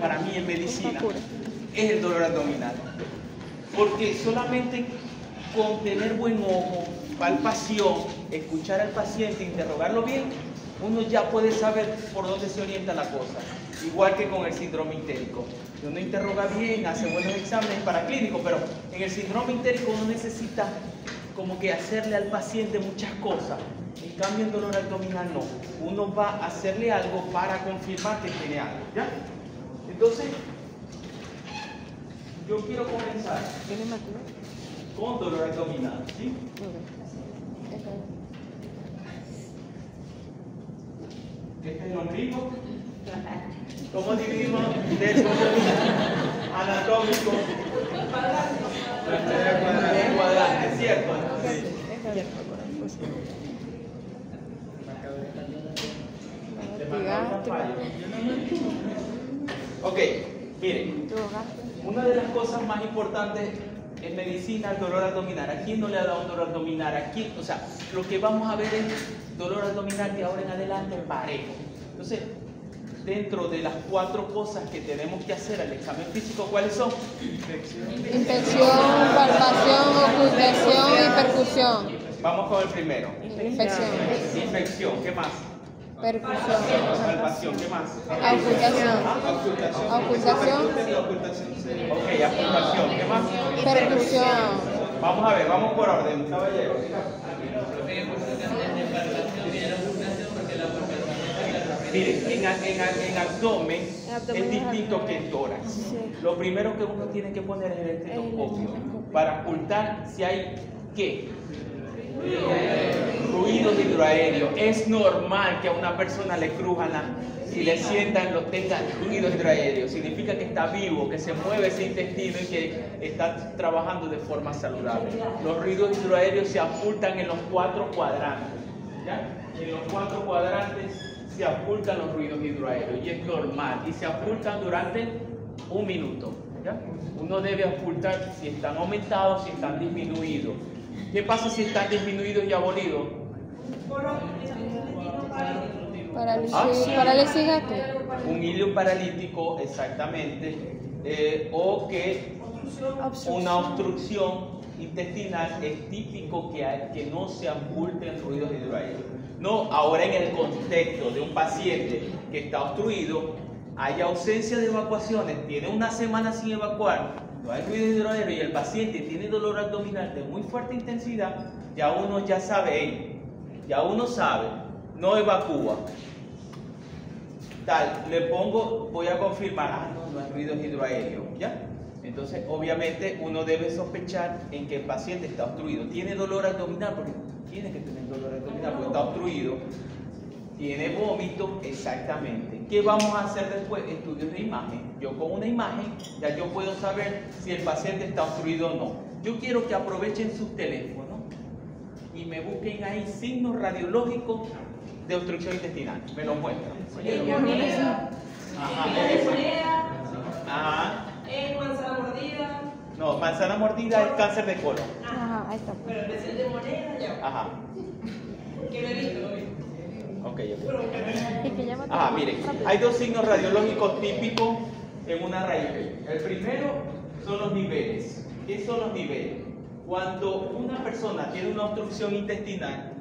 para mí en medicina es el dolor abdominal. Porque solamente con tener buen ojo, palpación, escuchar al paciente, interrogarlo bien, uno ya puede saber por dónde se orienta la cosa. Igual que con el síndrome histérico. Uno interroga bien, hace buenos exámenes paraclínicos, pero en el síndrome histérico uno necesita como que hacerle al paciente muchas cosas. En cambio, en dolor abdominal no. Uno va a hacerle algo para confirmar que tiene algo, ¿ya? Entonces, yo quiero comenzar con dolor abdominal, ¿sí? Este es el ombligo. ¿Cómo dividimos del anatómico? En cuadrantes, ¿cierto? Ok, miren, una de las cosas más importantes en medicina es el dolor abdominal. ¿A quién no le ha dado un dolor abdominal? ¿A quién? O sea, lo que vamos a ver es dolor abdominal de ahora en adelante parejo. Entonces, dentro de las 4 cosas que tenemos que hacer al examen físico, ¿cuáles son? Infección, palpación, ocultación y percusión. Vamos con el primero. Infección. Infección, ¿qué más? Percusión. Palpación, ¿qué más? Ocultación. Ocultación. Ok, ocultación, ¿qué más? Percusión. Vamos a ver, vamos por orden, caballero. Miren, en abdomen es distinto que en tórax. Lo primero que uno tiene que poner es el estetoscopio para ocultar si hay ¿qué? Ruidos hidroaéreos. Es normal que a una persona le crujan y le sientan, tenga ruidos hidroaéreos. Significa que está vivo, que se mueve ese intestino y que está trabajando de forma saludable. Los ruidos hidroaéreos se ocultan en los 4 cuadrantes. ¿Ya? En los 4 cuadrantes se ocultan los ruidos hidroaéreos y es normal. Y se ocultan durante 1 minuto. ¿Ya? Uno debe ocultar si están aumentados, si están disminuidos. ¿Qué pasa si están disminuidos y abolidos? Parálisis gato. Un hilo paralítico, exactamente, o que una obstrucción intestinal es típico que no se oculten ruidos hidroaéreos. No, ahora en el contexto de un paciente que está obstruido, hay ausencia de evacuaciones, tiene una semana sin evacuar, no hay ruido hidroaéreo y el paciente tiene dolor abdominal de muy fuerte intensidad, ya uno ya sabe, ya uno sabe, no evacúa. Tal, le pongo, voy a confirmar, no hay ruido hidroaéreo, ¿ya? Entonces, obviamente, uno debe sospechar en que el paciente está obstruido. Tiene dolor abdominal, porque tiene que tener dolor abdominal, porque está obstruido. Tiene vómito, exactamente. ¿Qué vamos a hacer después? Estudios de imagen. Yo con una imagen ya yo puedo saber si el paciente está obstruido o no. Yo quiero que aprovechen sus teléfonos y me busquen ahí signos radiológicos de obstrucción intestinal. Me lo muestran. Ajá. Manzana mordida. No, manzana mordida es cáncer de colon. Ajá, ahí está. Pero el de moneda ya. Ajá. Que lo he visto. Ok. Y que llama Miren, hay 2 signos radiológicos típicos en una raíz. El primero son los niveles. ¿Qué son los niveles? Cuando una persona tiene una obstrucción intestinal,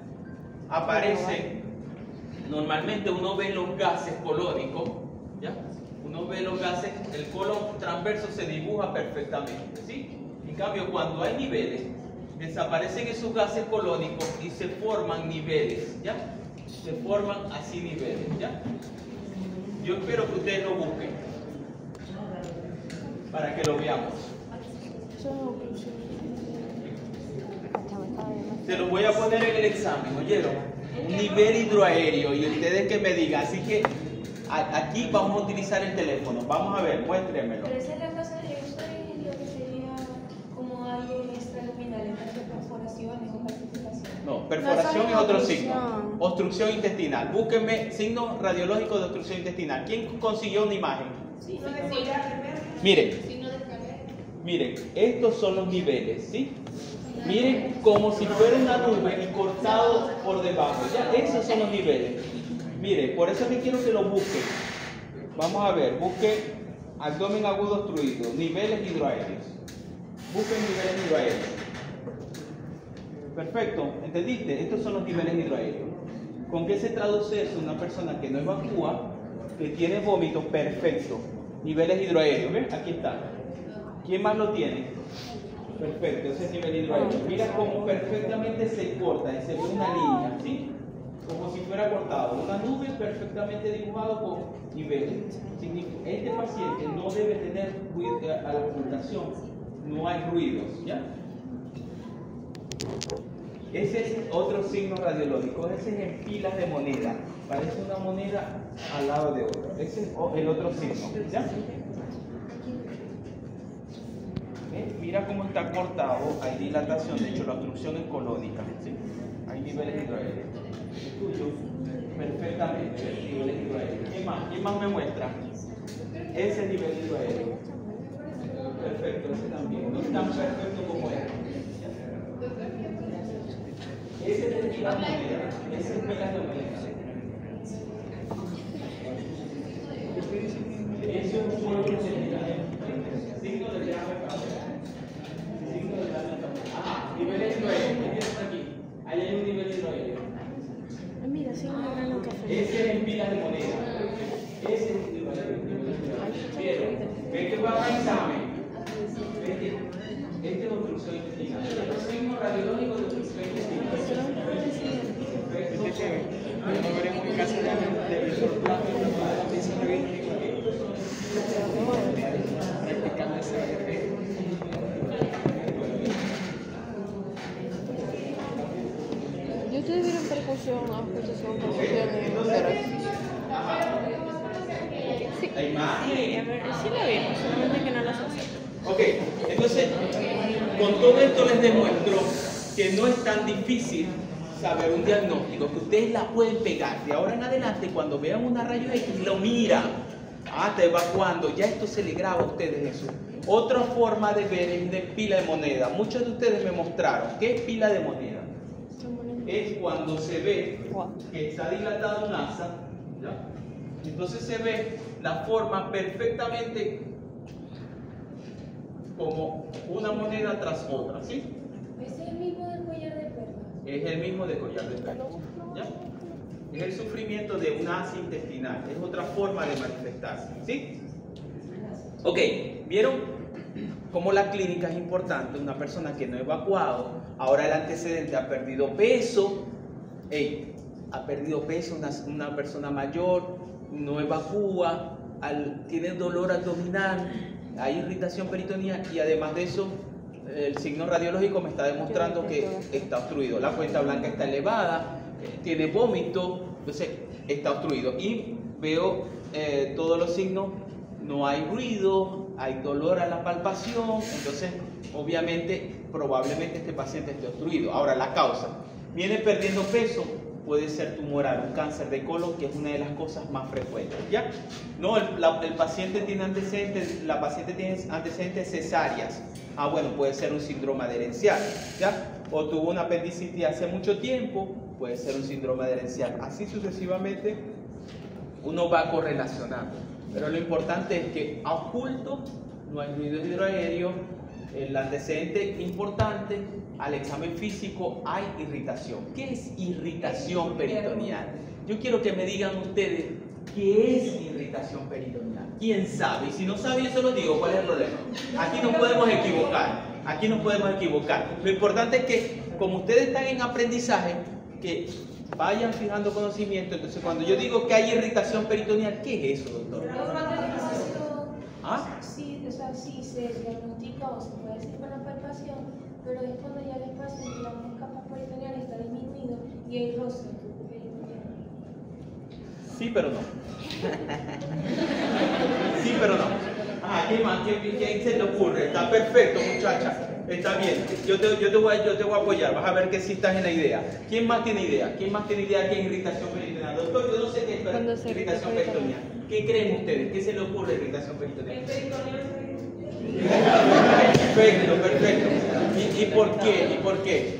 aparece, normalmente uno ve los gases colónicos, ¿ya? Uno ve los gases, el colon transverso se dibuja perfectamente, ¿sí? En cambio, cuando hay niveles, desaparecen esos gases colónicos y se forman niveles, ¿ya? Se forman así niveles, ¿ya? Yo espero que ustedes lo busquen para que lo veamos. Se los voy a poner en el examen, ¿oyeron? Un nivel hidroaéreo y ustedes que me digan, así que aquí vamos a utilizar el teléfono. Vamos a ver, muéstrenmelo. Pero esa es la casa de esto y lo que sería como algo extraluminal, entre perforaciones o calcificaciones. No, perforación es otro signo. Obstrucción intestinal. Búsquenme signos radiológicos de obstrucción intestinal. ¿Quién consiguió una imagen? Sí, Miren, estos son los niveles, ¿sí? Miren como si fuera una nube y cortado por debajo. Ya, esos son los niveles. Miren, por eso es que quiero que lo busquen. Vamos a ver, busquen abdomen agudo obstruido, niveles hidroaéreos. Busquen niveles hidroaéreos. Perfecto, ¿entendiste? Estos son los niveles hidroaéreos. ¿Con qué se traduce eso? Una persona que no evacúa, que tiene vómito, perfecto. Niveles hidroaéreos, ¿ves? Aquí está. ¿Quién más lo tiene? Perfecto, ese es el nivel hidroaéreo. Mira cómo perfectamente se corta y se ve una línea, ¿sí? Como si fuera cortado. Una nube perfectamente dibujada con niveles. Este paciente no debe tener ruido a la ocultación. No hay ruidos, ¿ya? Ese es otro signo radiológico. Ese es en pilas de moneda. Parece una moneda al lado de otra. Ese es el otro signo, ¿ya? Mira cómo está cortado, hay dilatación, de hecho la obstrucción es colónica, ¿sí? Hay niveles hidroaéreos. Tuyo, perfectamente, niveles hidroaéreos. ¿Quién más me muestra? Ese nivel hidroaéreo. Perfecto, ese también. No es tan perfecto como este. Ese es el pilas de moneda. Ese es el pilas de moneda. Eso es un signo de signo de llave. Niveles hidroaéreos, aquí. Ahí hay un nivel hidroaéreo. Mira, sí, un grano café. Ese es en pilas de moneda. Ese es el nivel hidroaéreo. ¿Vieron? ¿Ven que va a examen? ¿Ven que este es obstrucción intestinal? Los signos radiológicos de obstrucción intestinal. Lo veremos en casa de resorplato para la pieza radiológica. Practicando ese efecto. ¿Y ustedes vieron percusión, auscultación, percusión en Sí. ¿Hay más? Sí, a ver, sí la vimos, solamente que no las hace. Ok, entonces, con todo esto les demuestro que no es tan difícil saber un diagnóstico, que ustedes la pueden pegar. De ahora en adelante, cuando vean una rayo X, lo miran. Está evacuando, ya esto se le graba a ustedes eso. Otra forma de ver es de pila de moneda. Muchos de ustedes me mostraron. ¿Qué es pila de moneda? Es cuando se ve que está dilatado un asa, ¿ya? Entonces se ve la forma perfectamente como una moneda tras otra, ¿sí? ¿Es el mismo del collar de perlas? Es el mismo de collar de perlas, ¿ya? Es el sufrimiento de un asa intestinal, es otra forma de manifestarse, ¿sí? Ok, ¿vieron cómo la clínica es importante? Una persona que no ha evacuado, ahora el antecedente ha perdido peso, ha perdido peso, una persona mayor, no evacúa, tiene dolor abdominal, hay irritación peritoneal y además de eso, el signo radiológico me está demostrando que está obstruido. La cuenta blanca está elevada, tiene vómito, entonces está obstruido. Y veo todos los signos, no hay ruido, hay dolor a la palpación, entonces obviamente, probablemente este paciente esté obstruido. Ahora, la causa, viene perdiendo peso, puede ser tumoral, un cáncer de colon, que es una de las cosas más frecuentes, ¿ya? No, el paciente tiene antecedentes, la paciente tiene antecedentes cesáreas. Bueno, puede ser un síndrome adherencial, ¿ya? O tuvo una apendicitis hace mucho tiempo, puede ser un síndrome adherencial. Así sucesivamente, uno va correlacionando. Pero lo importante es que a oculto no hay ruido hidroaéreo. El antecedente importante, al examen físico hay irritación. ¿Qué es irritación peritoneal? Yo quiero que me digan ustedes qué es irritación peritoneal. ¿Quién sabe? Y si no sabe, yo se lo digo, ¿cuál es el problema? Aquí nos podemos equivocar. Aquí nos podemos equivocar. Lo importante es que, como ustedes están en aprendizaje, que vayan fijando conocimiento. Entonces, cuando yo digo que hay irritación peritoneal, ¿qué es eso, doctor? ¿Ah? Sí, o sea, sí se diagnostica o se puede decir con la palpación, pero es cuando ya el paciente, la capa peritoneal está disminuido y hay roce peritoneal. Sí, pero no. Sí, pero no. ¿Qué más? ¿Qué se le ocurre? Está perfecto, muchacha. Está bien. Yo te voy a apoyar. Vas a ver que sí estás en la idea. ¿Quién más tiene idea? ¿Quién más tiene idea que es irritación peritoneal? Doctor, yo no sé qué es irritación peritoneal. ¿Qué creen ustedes? ¿Qué se le ocurre irritación peritoneal? El peritoneo Perfecto. ¿Y por qué? ¿Y por qué?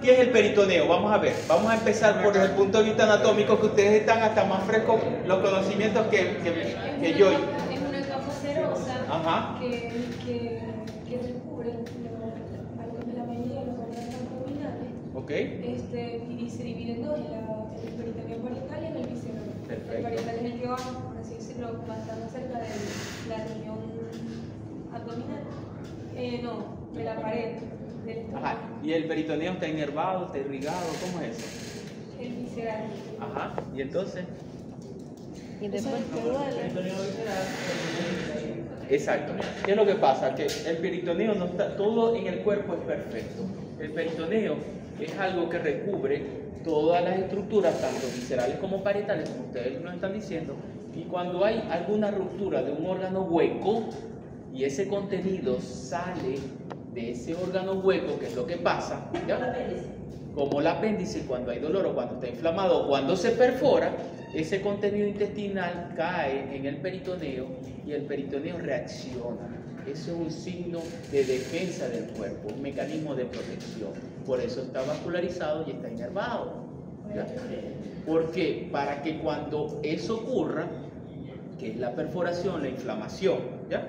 ¿Qué es el peritoneo? Vamos a ver. Vamos a empezar por el punto de vista anatómico, que ustedes están hasta más frescos los conocimientos que yo. Es una capa Ajá. que recubren la mayoría de los órganos abdominales. Ok. Y se dividen en dos, el peritoneo parietal y el visceral. Perfecto. El parietal es el que va, por así decirlo, bastante cerca de la región abdominal. No, de la pared del estómago. Ajá. ¿Y el peritoneo está inervado, está irrigado? ¿Cómo es eso? El visceral. Ajá. ¿Y entonces? Y después te duele. Exacto. ¿Qué es lo que pasa? Que el peritoneo no está, todo en el cuerpo es perfecto. El peritoneo es algo que recubre todas las estructuras, tanto viscerales como parietales, como ustedes nos están diciendo, y cuando hay alguna ruptura de un órgano hueco y ese contenido sale de ese órgano hueco, que es lo que pasa, ¿ya? Como el apéndice, cuando hay dolor o cuando está inflamado o cuando se perfora, ese contenido intestinal cae en el peritoneo y el peritoneo reacciona. Eso es un signo de defensa del cuerpo, un mecanismo de protección. Por eso está vascularizado y está inervado. ¿Ya? ¿Por qué? Para que cuando eso ocurra, que es la perforación, la inflamación, ¿ya?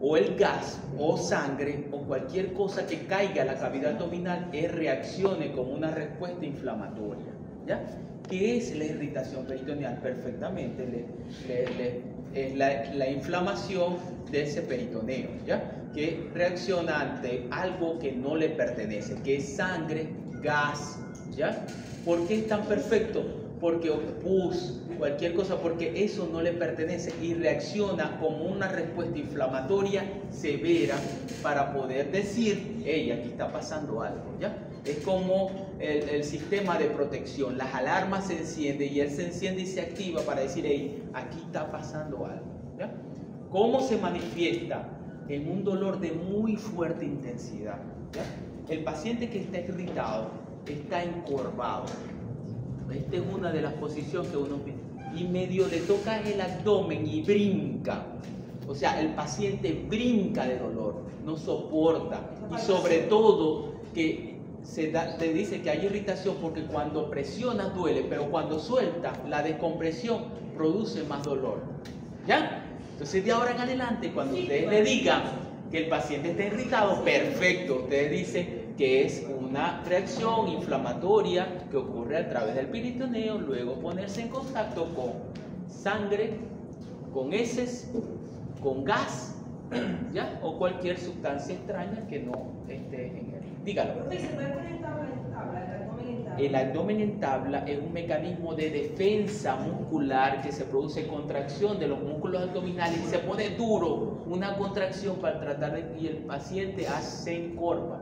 O el gas, o sangre, o cualquier cosa que caiga a la cavidad abdominal, reaccione como una respuesta inflamatoria. ¿Ya? ¿Qué es la irritación peritoneal? Perfectamente, es la inflamación de ese peritoneo, ¿ya? Que reacciona ante algo que no le pertenece, que es sangre, gas, ¿ya? ¿Por qué es tan perfecto? Porque pus, cualquier cosa, porque eso no le pertenece y reacciona como una respuesta inflamatoria severa para poder decir, hey, aquí está pasando algo, ¿ya? Es como el sistema de protección, las alarmas se encienden y él se enciende y se activa para decir, hey, aquí está pasando algo, ¿ya? ¿Cómo se manifiesta? En un dolor de muy fuerte intensidad, ¿ya? El paciente que está irritado está encorvado. Esta es una de las posiciones que uno ve. Y medio le toca el abdomen y brinca. O sea, el paciente brinca de dolor, no soporta. Y sobre todo que te dice que hay irritación porque cuando presionas duele, pero cuando suelta la descompresión produce más dolor. ¿Ya? Entonces de ahora en adelante, cuando ustedes le digan que el paciente está irritado, perfecto, ustedes dicen que es una reacción inflamatoria que ocurre a través del peritoneo, luego ponerse en contacto con sangre, con heces, con gas, ¿ya? O cualquier sustancia extraña que no esté en él. Dígalo. ¿Se puede poner tabla en tabla, el abdomen en tabla? El abdomen en tabla es un mecanismo de defensa muscular que se produce contracción de los músculos abdominales y se pone duro, una contracción para tratar de y el paciente se encorva.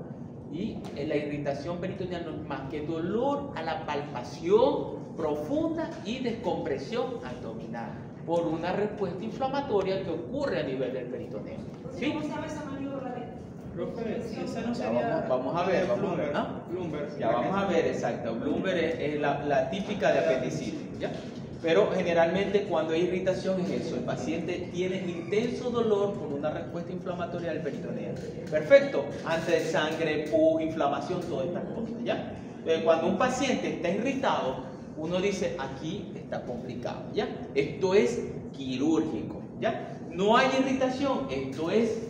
Y la irritación peritoneal no es más que dolor a la palpación profunda y descompresión abdominal por una respuesta inflamatoria que ocurre a nivel del peritoneo. ¿Sí? ¿Cómo se llama esa maniobra de? Profe, si esa no Ya sería... vamos a ver, vamos a ver. ¿Ah? Bloomberg. Ya vamos a ver, exacto. Bloomberg es la típica de apendicitis, ¿ya? Pero generalmente cuando hay irritación es eso, el paciente tiene intenso dolor por una respuesta inflamatoria del peritoneo. Perfecto, antes de sangre, pus, inflamación, todas estas cosas, ¿ya? Entonces, cuando un paciente está irritado, uno dice, aquí está complicado, ¿ya? Esto es quirúrgico, ¿ya? No hay irritación, esto es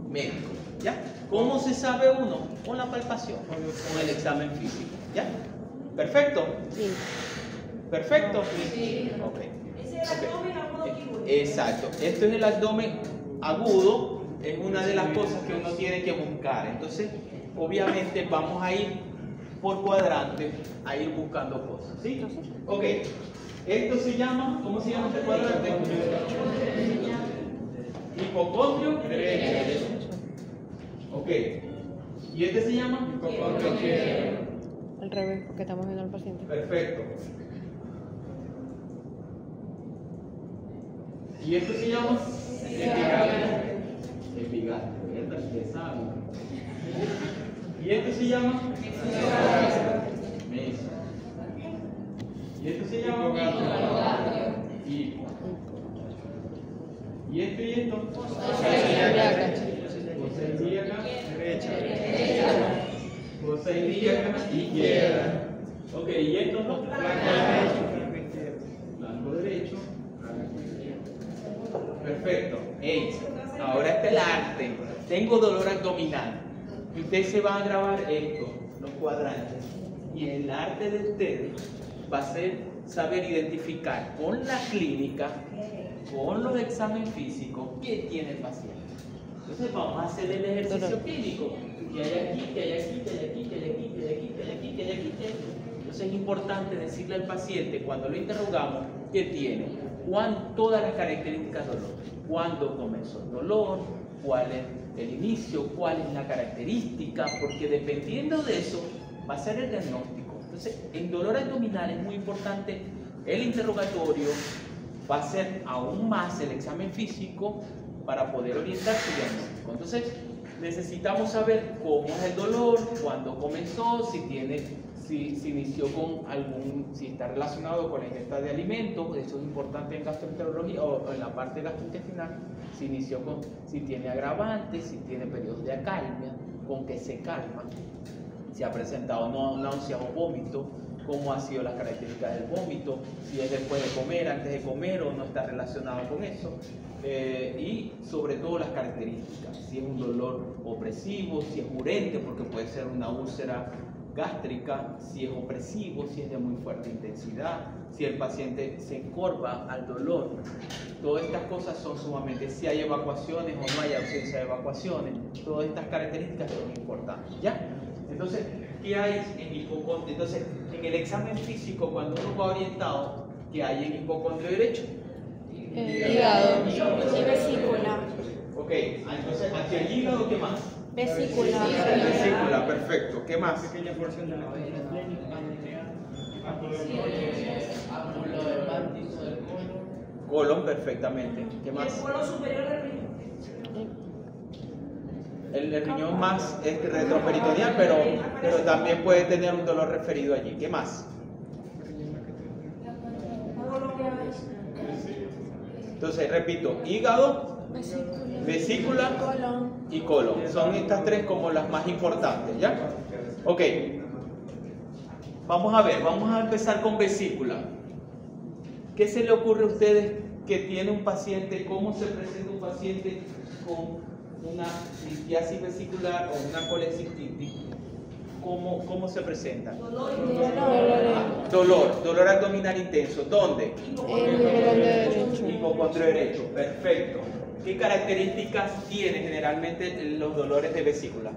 médico, ¿ya? ¿Cómo se sabe uno? Con la palpación, con el examen físico, ¿ya? Perfecto. Sí. ¿Perfecto? Sí. Ok. Ese es el abdomen agudo quirúrgico. Exacto. Esto es el abdomen agudo, es una de las cosas que uno tiene que buscar. Entonces, obviamente vamos a ir por cuadrante, a ir buscando cosas. ¿Sí? Ok. Esto se llama, ¿cómo se llama este cuadrante? Hipocondrio derecho. Ok. ¿Y este se llama? Hipocondrio izquierdo. Al revés, porque estamos viendo al paciente. Perfecto. ¿Y esto se llama? Epigastrio. Epigastrio. Esta es esa. ¿Y esto se llama? Mesa. ¿Y esto se llama? Hipo. ¿Y esto y esto? Fosa ilíaca derecha. Fosa ilíaca izquierda. Ok, ¿y esto? Flanco derecho. Perfecto. Ey, ahora está el arte. Tengo dolor abdominal. Y ustedes se van a grabar esto, los cuadrantes. Y el arte de ustedes va a ser saber identificar con la clínica, con los exámenes físicos, qué tiene el paciente. Entonces vamos a hacer el ejercicio clínico. Que hay aquí, que hay aquí, que hay aquí, que hay aquí, que hay aquí, que hay aquí, que hay aquí, que hay aquí. Entonces es importante decirle al paciente cuando lo interrogamos qué tiene, todas las características del dolor, cuándo comenzó el dolor, cuál es el inicio, cuál es la característica, porque dependiendo de eso va a ser el diagnóstico. Entonces en dolor abdominal es muy importante el interrogatorio, va a ser aún más el examen físico para poder orientar su diagnóstico. Entonces necesitamos saber cómo es el dolor, cuándo comenzó, si inició con si está relacionado con la ingesta de alimentos, eso es importante en gastroenterología o en la parte gastrointestinal, si tiene agravantes, si tiene periodos de acalmia, con que se calma, si ha presentado náuseas o vómito, cómo ha sido las características del vómito, si es después de comer, antes de comer o no está relacionado con eso, y sobre todo las características, si es un dolor opresivo, si es urente, porque puede ser una úlcera gástrica, si es opresivo, si es de muy fuerte intensidad, si el paciente se encorva al dolor. Todas estas cosas son sumamente, si hay evacuaciones o no hay ausencia de evacuaciones, todas estas características son importantes, ¿ya? Entonces, ¿qué hay en hipocondrio? Entonces, en el examen físico, cuando uno va orientado, ¿qué hay en hipocondrio derecho? Hígado. Y vesícula. Ok, entonces, hacia el hígado, ¿qué más? Vesícula. Vesícula, perfecto. ¿Qué más? Pequeña porción de la Colon, perfectamente. ¿Qué El más? polo superior del riñón. El riñón más es retroperitoneal, pero también puede tener un dolor referido allí. ¿Qué más? Entonces, repito, hígado, vesícula y colon. Son estas tres como las más importantes, ¿ya? Ok. Vamos a ver, vamos a empezar con vesícula. ¿Qué se le ocurre a ustedes que tiene un paciente? ¿Cómo se presenta un paciente con una litiasis vesicular o una colecistitis? ¿Cómo se presenta? Dolor abdominal intenso. ¿Dónde? Hipocondrio derecho. Perfecto. ¿Qué características tienen generalmente los dolores de vesícula?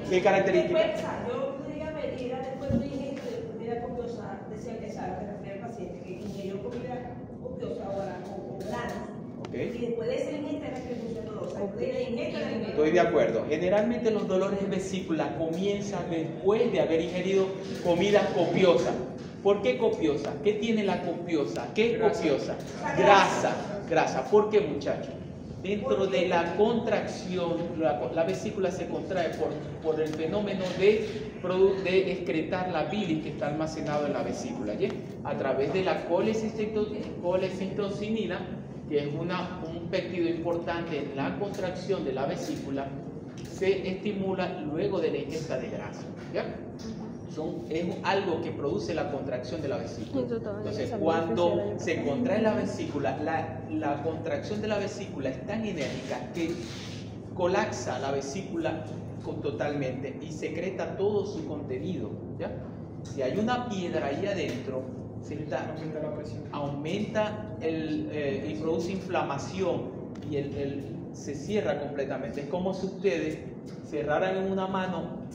¿Qué características? Yo podría medir después de ingesta de comida copiosa, decía que sabe, se refiere al paciente que ingirió comida copiosa o granos. Y después de esa ingesta era que funcionó dolor. Después de la ingesta era ingesta. Estoy de acuerdo. Generalmente los dolores de vesícula comienzan después de haber ingerido comida copiosa. ¿Por qué copiosa? ¿Qué tiene la copiosa? ¿Qué es copiosa? Grasa. ¿Por qué, muchachos? Dentro de la contracción, la vesícula se contrae por el fenómeno de excretar la bilis que está almacenado en la vesícula, ¿sí? A través de la colecitocinina, que es un péptido importante en la contracción de la vesícula, se estimula luego de la ingesta de grasa, ¿ya? Es algo que produce la contracción de la vesícula. Entonces, cuando se contrae la vesícula, la contracción de la vesícula es tan enérgica que colapsa la vesícula totalmente y secreta todo su contenido, ¿ya? Si hay una piedra ahí adentro, aumenta y produce inflamación y se cierra completamente. Es como si ustedes cerraran en una mano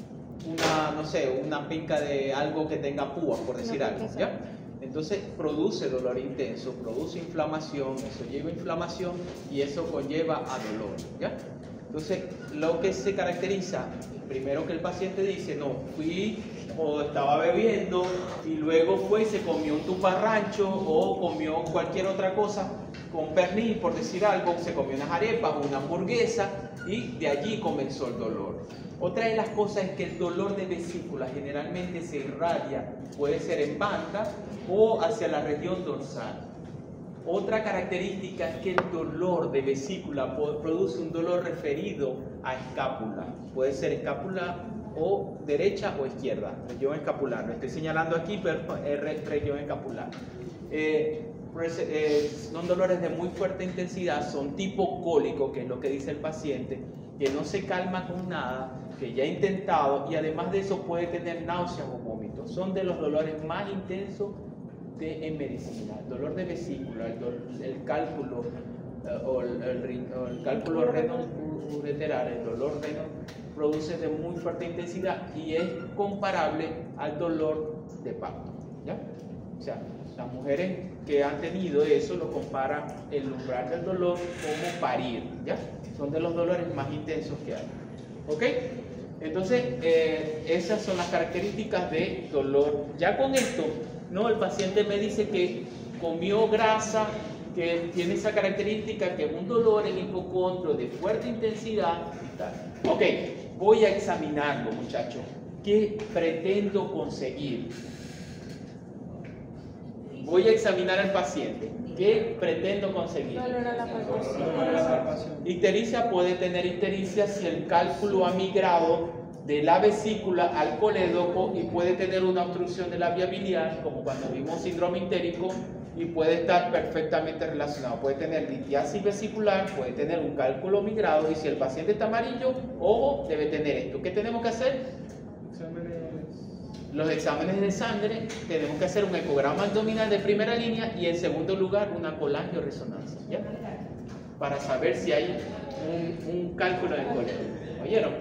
una penca de algo que tenga púas, por decir algo, ¿ya? Entonces produce dolor intenso, produce inflamación, eso lleva inflamación y eso conlleva a dolor, ¿ya? Entonces, lo que se caracteriza, primero que el paciente dice, no, fui o estaba bebiendo y luego fue y se comió un tuparrancho o comió cualquier otra cosa con pernil, por decir algo, se comió unas arepas o una hamburguesa y de allí comenzó el dolor. Otra de las cosas es que el dolor de vesícula generalmente se irradia, puede ser en banda o hacia la región dorsal. Otra característica es que el dolor de vesícula produce un dolor referido a escápula. Puede ser escápula o derecha o izquierda, región escapular. Lo estoy señalando aquí, pero es región escapular. son dolores de muy fuerte intensidad, son tipo cólico, que es lo que dice el paciente, que no se calma con nada, que ya ha intentado y además de eso puede tener náuseas o vómitos. Son de los dolores más intensos en medicina. El dolor de vesícula, el cálculo o el cálculo renal-ureteral, el dolor renal, produce de muy fuerte intensidad y es comparable al dolor de parto, ¿ya? O sea, las mujeres que han tenido eso lo comparan el umbral del dolor como parir, ¿ya? Son de los dolores más intensos que hay, ¿ok? Entonces, esas son las características de dolor. Ya con esto, ¿no? El paciente me dice que comió grasa, que tiene esa característica, que es un dolor en hipocondrio de fuerte intensidad y tal. Ok, voy a examinarlo, muchachos. ¿Qué pretendo conseguir? Voy a examinar al paciente. ¿Qué pretendo conseguir? Dolor a la palpación. Ictericia puede tener ictericia si el cálculo ha migrado de la vesícula al colédoco y puede tener una obstrucción de la vía biliar, como cuando vimos síndrome ictérico, y puede estar perfectamente relacionado. Puede tener litiasis vesicular, puede tener un cálculo migrado, y si el paciente está amarillo, ojo, debe tener esto. ¿Qué tenemos que hacer? Los exámenes de sangre. Tenemos que hacer un ecograma abdominal de primera línea y en segundo lugar una colangioresonancia, ¿ya? Para saber si hay un cálculo en el colédoco. ¿Oyeron?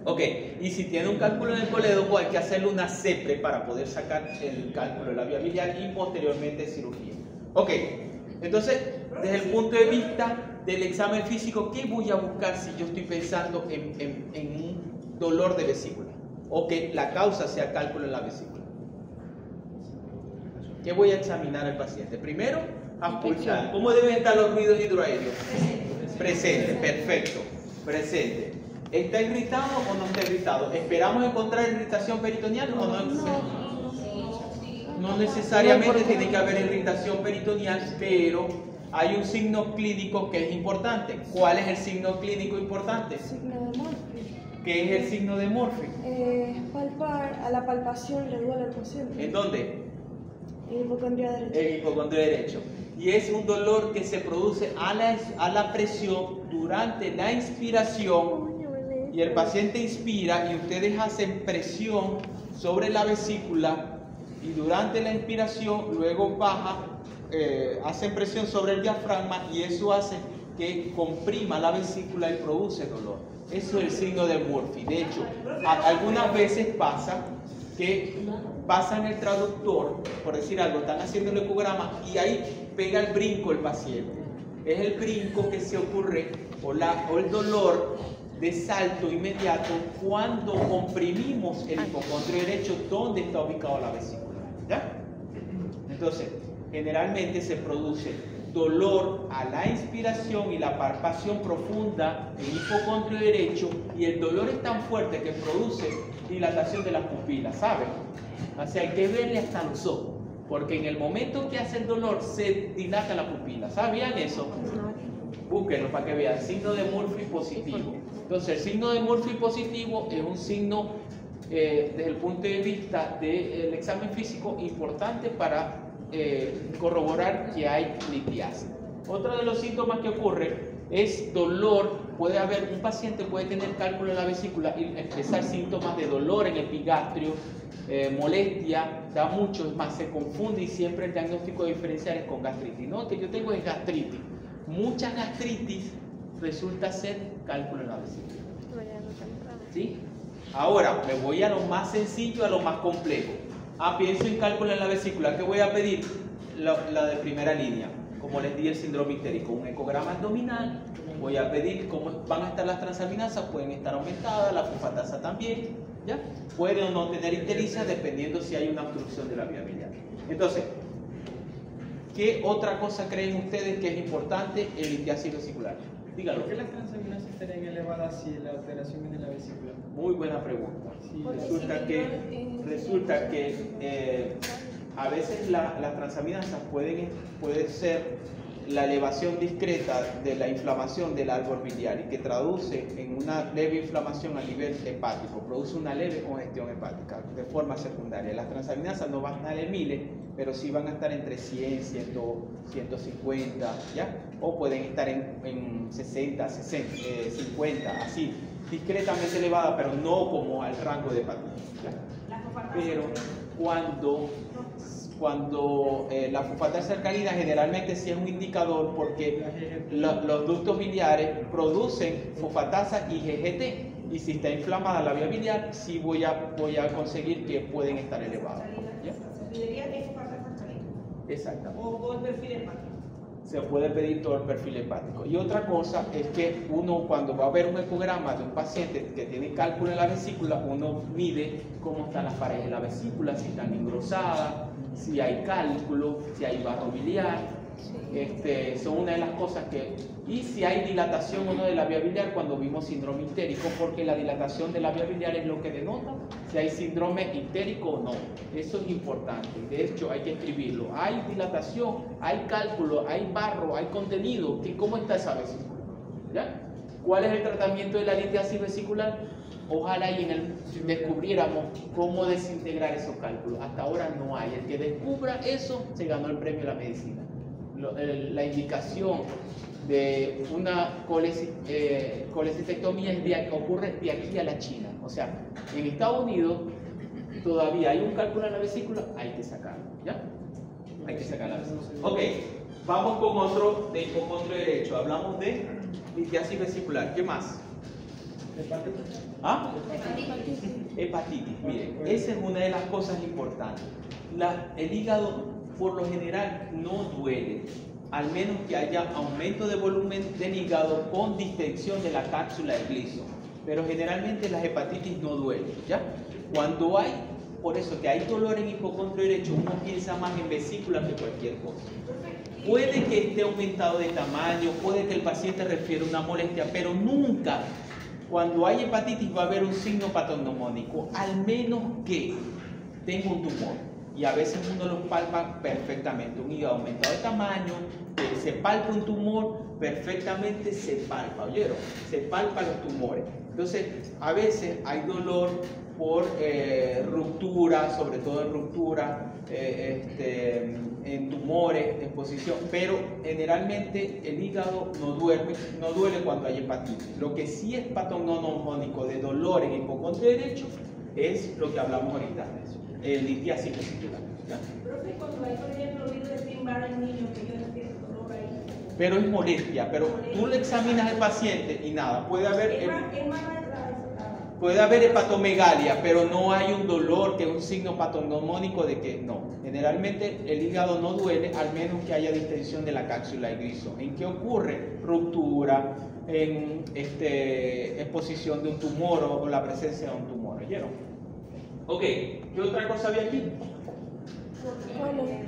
Ok, y si tiene un cálculo en el colédoco hay que hacerle una CEPRE para poder sacar el cálculo de la vía biliar y posteriormente cirugía. Ok, entonces desde el punto de vista del examen físico, ¿qué voy a buscar si yo estoy pensando en un dolor de vesícula? O que la causa sea cálculo en la vesícula. ¿Qué voy a examinar al paciente? Primero, auscultar. ¿Cómo deben estar los ruidos hidroaéreos? Presente, perfecto. Presente. ¿Está irritado o no está irritado? ¿Esperamos encontrar irritación peritoneal o no? No necesariamente tiene que haber irritación peritoneal, pero hay un signo clínico que es importante. ¿Cuál es el signo clínico importante? Signo de Murphy. ¿Qué es el signo de Murphy? Palpar, a la palpación le duele al paciente. ¿En dónde? El hipocondrio derecho. El hipocondrio derecho. Y es un dolor que se produce a la presión durante la inspiración. Y el paciente inspira y ustedes hacen presión sobre la vesícula y durante la inspiración luego baja, hacen presión sobre el diafragma y eso hace que comprima la vesícula y produce dolor. Eso es el signo de Murphy. De hecho, algunas veces pasa que pasan el traductor, por decir algo, están haciendo el ecograma y ahí pega el brinco el paciente. Es el brinco que se ocurre o el dolor de salto inmediato cuando comprimimos el hipocondrio derecho donde está ubicado la vesícula, ¿ya? Entonces, generalmente se produce dolor a la inspiración y la palpación profunda en hipocondrio derecho y el dolor es tan fuerte que produce dilatación de las pupilas, ¿saben? O sea, hay que verle hasta los ojos, porque en el momento que hace el dolor se dilata la pupila, ¿sabían eso? Búsquenlo para que vean, signo de Murphy positivo. Entonces, el signo de Murphy positivo es un signo, desde el punto de vista del examen físico, importante para corroborar que hay litiasis. Otro de los síntomas que ocurre es dolor. Puede haber, un paciente puede tener cálculo en la vesícula y expresar síntomas de dolor en epigastrio, molestia, da mucho, es más, se confunde y siempre el diagnóstico diferencial es con gastritis. No, que yo tengo es gastritis. Muchas gastritis resulta ser cálculo en la vesícula. ¿Sí? Ahora, me voy a lo más sencillo, a lo más complejo. Pienso en cálculo en la vesícula. ¿Qué voy a pedir? La de primera línea. Como les di el síndrome ictérico, un ecograma abdominal. Voy a pedir cómo van a estar las transaminasas. Pueden estar aumentadas, la fosfatasa también. ¿Ya? Puede o no tener ictericia dependiendo si hay una obstrucción de la vía biliar. Entonces, ¿qué otra cosa creen ustedes que es importante en litiasis vesicular? Díganlo. ¿Por qué las transaminasas estarían elevadas si la alteración es de la vesícula? Muy buena pregunta. Sí, Resulta que a veces las transaminasas puede ser la elevación discreta de la inflamación del árbol biliar y que traduce en una leve inflamación a nivel hepático, produce una leve congestión hepática de forma secundaria. Las transaminasas no bajan al 1000, pero sí van a estar entre 100, 150, ¿ya? O pueden estar en 60, 50, así, discretamente elevada, pero no como al rango de hepatitis, ¿ya? Pero cuando la fosfatasa alcalina generalmente sí es un indicador porque los ductos biliares producen fosfatasa y GGT, y si está inflamada la vía biliar, sí voy a conseguir que pueden estar elevados, ¿ya? Exactamente. O el perfil hepático. Se puede pedir todo el perfil hepático. Y otra cosa es que uno, cuando va a ver un ecograma de un paciente que tiene cálculo en la vesícula, uno mide cómo están las paredes de la vesícula, si están engrosadas, si hay cálculo, si hay barro biliar. Son una de las cosas que... Y si hay dilatación o no de la vía biliar cuando vimos síndrome ictérico, porque la dilatación de la vía biliar es lo que denota si hay síndrome ictérico o no. Eso es importante. De hecho, hay que escribirlo. Hay dilatación, hay cálculo, hay barro, hay contenido. ¿Cómo está esa vesícula? ¿Ya? ¿Cuál es el tratamiento de la litiasis vesicular? Ojalá y descubriéramos cómo desintegrar esos cálculos. Hasta ahora no hay. El que descubra eso se ganó el premio de la medicina. La indicación de una colecistectomía ocurre de aquí a la China. O sea, en Estados Unidos todavía hay un cálculo en la vesícula, hay que sacarlo, ¿ya? Hay que sacar la vesícula. Ok, vamos con otro de hipocondrio derecho. Hablamos de litiasis vesicular. ¿Qué más? Hepatitis. ¿Ah? Hepatitis. Miren, esa es una de las cosas importantes. El hígado, por lo general, no duele, al menos que haya aumento de volumen del hígado con distensión de la cápsula de Gleason. Pero generalmente las hepatitis no duelen, ¿ya? Cuando hay, por eso que hay dolor en hipocondrio derecho, uno piensa más en vesícula que cualquier cosa. Puede que esté aumentado de tamaño, puede que el paciente refiera una molestia, pero nunca, cuando hay hepatitis, va a haber un signo patognomónico, al menos que tenga un tumor. Y a veces uno los palpa perfectamente. Un hígado aumentado de tamaño, se palpa un tumor, perfectamente se palpa, ¿oyeron? Se palpa los tumores. Entonces, a veces hay dolor por ruptura, sobre todo en ruptura, en tumores, exposición, pero generalmente el hígado no duele cuando hay hepatitis. Lo que sí es patognomónico de dolor en hipocondrio derecho es lo que hablamos ahorita, litiasis vesicular. Profe, cuando hay, por ejemplo, ruido de timbar en niños que yo no siento dolor ahí. Pero es molestia, pero tú le examinas al paciente y nada, puede haber hepatomegalia, pero no hay un dolor que es un signo patognomónico de que no. Generalmente el hígado no duele, al menos que haya distensión de la cápsula de Gleason. ¿En qué ocurre? Ruptura, en exposición de un tumor o la presencia de un tumor. ¿Oyeron? Ok, ¿qué otra cosa había aquí?